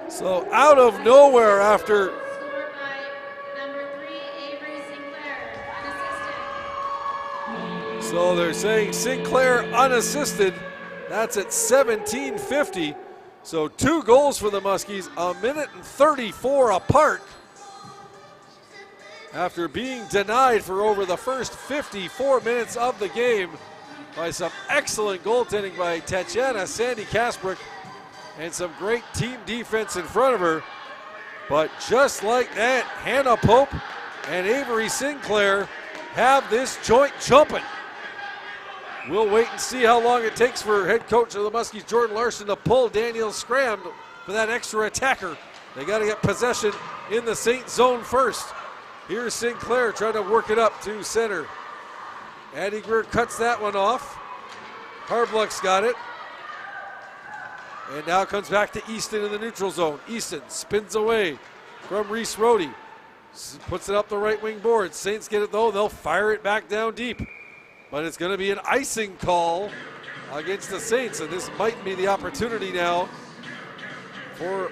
So out of nowhere after Scored by number 3, Avery Sinclair, unassisted. So they're saying Sinclair unassisted. That's at 17:50. So 2 goals for the Muskies, 1:34 apart. After being denied for over the first 54 minutes of the game by some excellent goaltending by Tatiana Sandy Kasprick and some great team defense in front of her. But just like that, Hannah Pope and Avery Sinclair have this joint jumping. We'll wait and see how long it takes for head coach of the Muskies, Jordan Larson, to pull Daniel Scram for that extra attacker. They got to get possession in the Saint zone first. Here's Sinclair trying to work it up to center. Addie Greer cuts that one off. Harbluck's got it. And now comes back to Easton in the neutral zone. Easton spins away from Reese Rohde. Puts it up the right wing board. Saints get it though. They'll fire it back down deep. But it's going to be an icing call against the Saints. And this might be the opportunity now for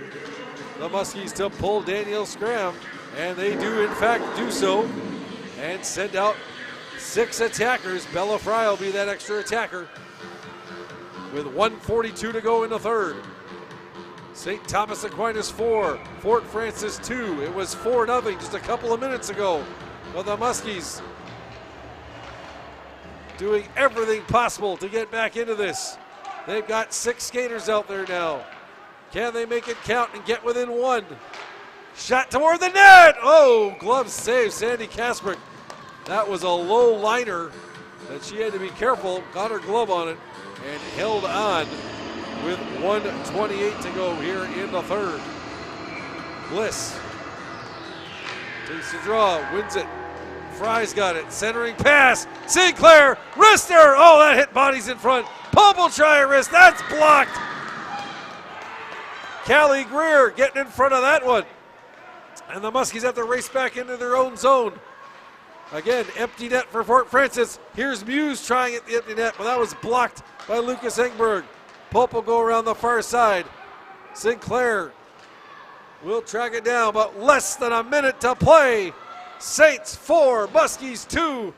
the Muskies to pull Danielle Scram. And they do, in fact, do so and send out 6 attackers. Bella Fry will be that extra attacker with 1:42 to go in the third. St. Thomas Aquinas 4, Fort Francis 2. It was 4-0 just a couple of minutes ago. But the Muskies doing everything possible to get back into this. They've got 6 skaters out there now. Can they make it count and get within 1? Shot toward the net. Oh, glove save, Sandy Kasprick. That was a low liner that she had to be careful. Got her glove on it and held on with 1:28 to go here in the third. Bliss takes the draw, wins it. Fry's got it. Centering pass. Sinclair, wrister. Oh, that hit bodies in front. Pope will try a wrist. That's blocked. Callie Greer getting in front of that one. And the Muskies have to race back into their own zone. Again, empty net for Fort Francis. Here's Muse trying at the empty net, but that was blocked by Lucas Engberg. Pope will go around the far side. Sinclair will track it down, but less than a minute to play. Saints 4, Muskies 2.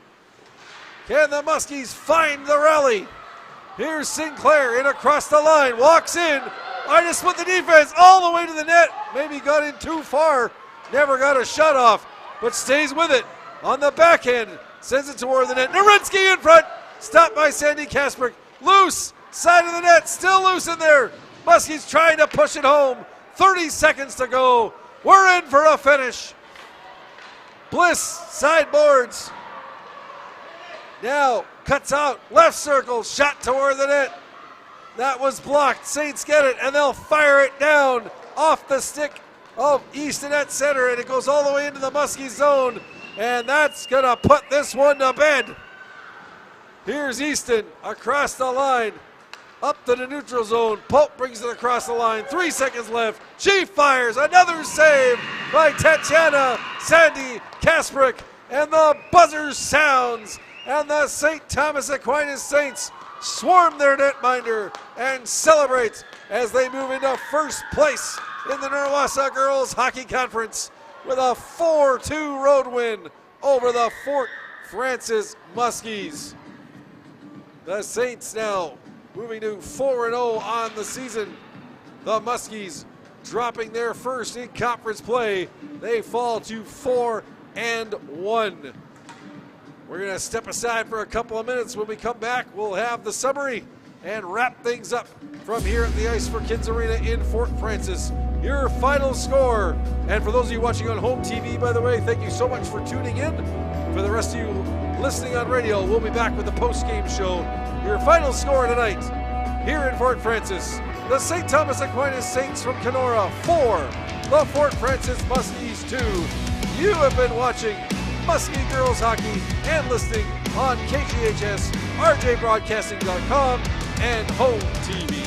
Can the Muskies find the rally? Here's Sinclair in across the line, walks in. I just split the defense all the way to the net. Maybe got in too far. Never got a shot off, but stays with it. On the backhand, sends it toward the net. Narinsky in front, stopped by Sandy Kasprick. Loose, side of the net, still loose in there. Muskies trying to push it home. 30 seconds to go. We're in for a finish. Bliss, sideboards. Now cuts out, left circle, shot toward the net. That was blocked. Saints get it, and they'll fire it down off the stick of Easton at center, and it goes all the way into the Muskie zone, and that's going to put this one to bed. Here's Easton across the line, up to the neutral zone. Pope brings it across the line. 3 seconds left. She fires. Another save by Tatiana Sandy Kasprick, and the buzzer sounds, and the St. Thomas Aquinas Saints swarm their netminder and celebrate as they move into first place in the Norwassa Girls Hockey Conference with a 4-2 road win over the Fort Francis Muskies. The Saints now moving to 4-0 on the season. The Muskies dropping their first in conference play. They fall to 4-1. We're going to step aside for a couple of minutes. When we come back, we'll have the summary and wrap things up from here at the Ice for Kids Arena in Fort Francis. Your final score. And for those of you watching on home TV, by the way, thank you so much for tuning in. For the rest of you listening on radio, we'll be back with the post-game show. Your final score tonight here in Fort Francis. The St. Thomas Aquinas Saints from Kenora 4, the Fort Francis Muskies 2. You have been watching Muskie Girls Hockey and listening on KGHS, RJBroadcasting.com, and Home TV.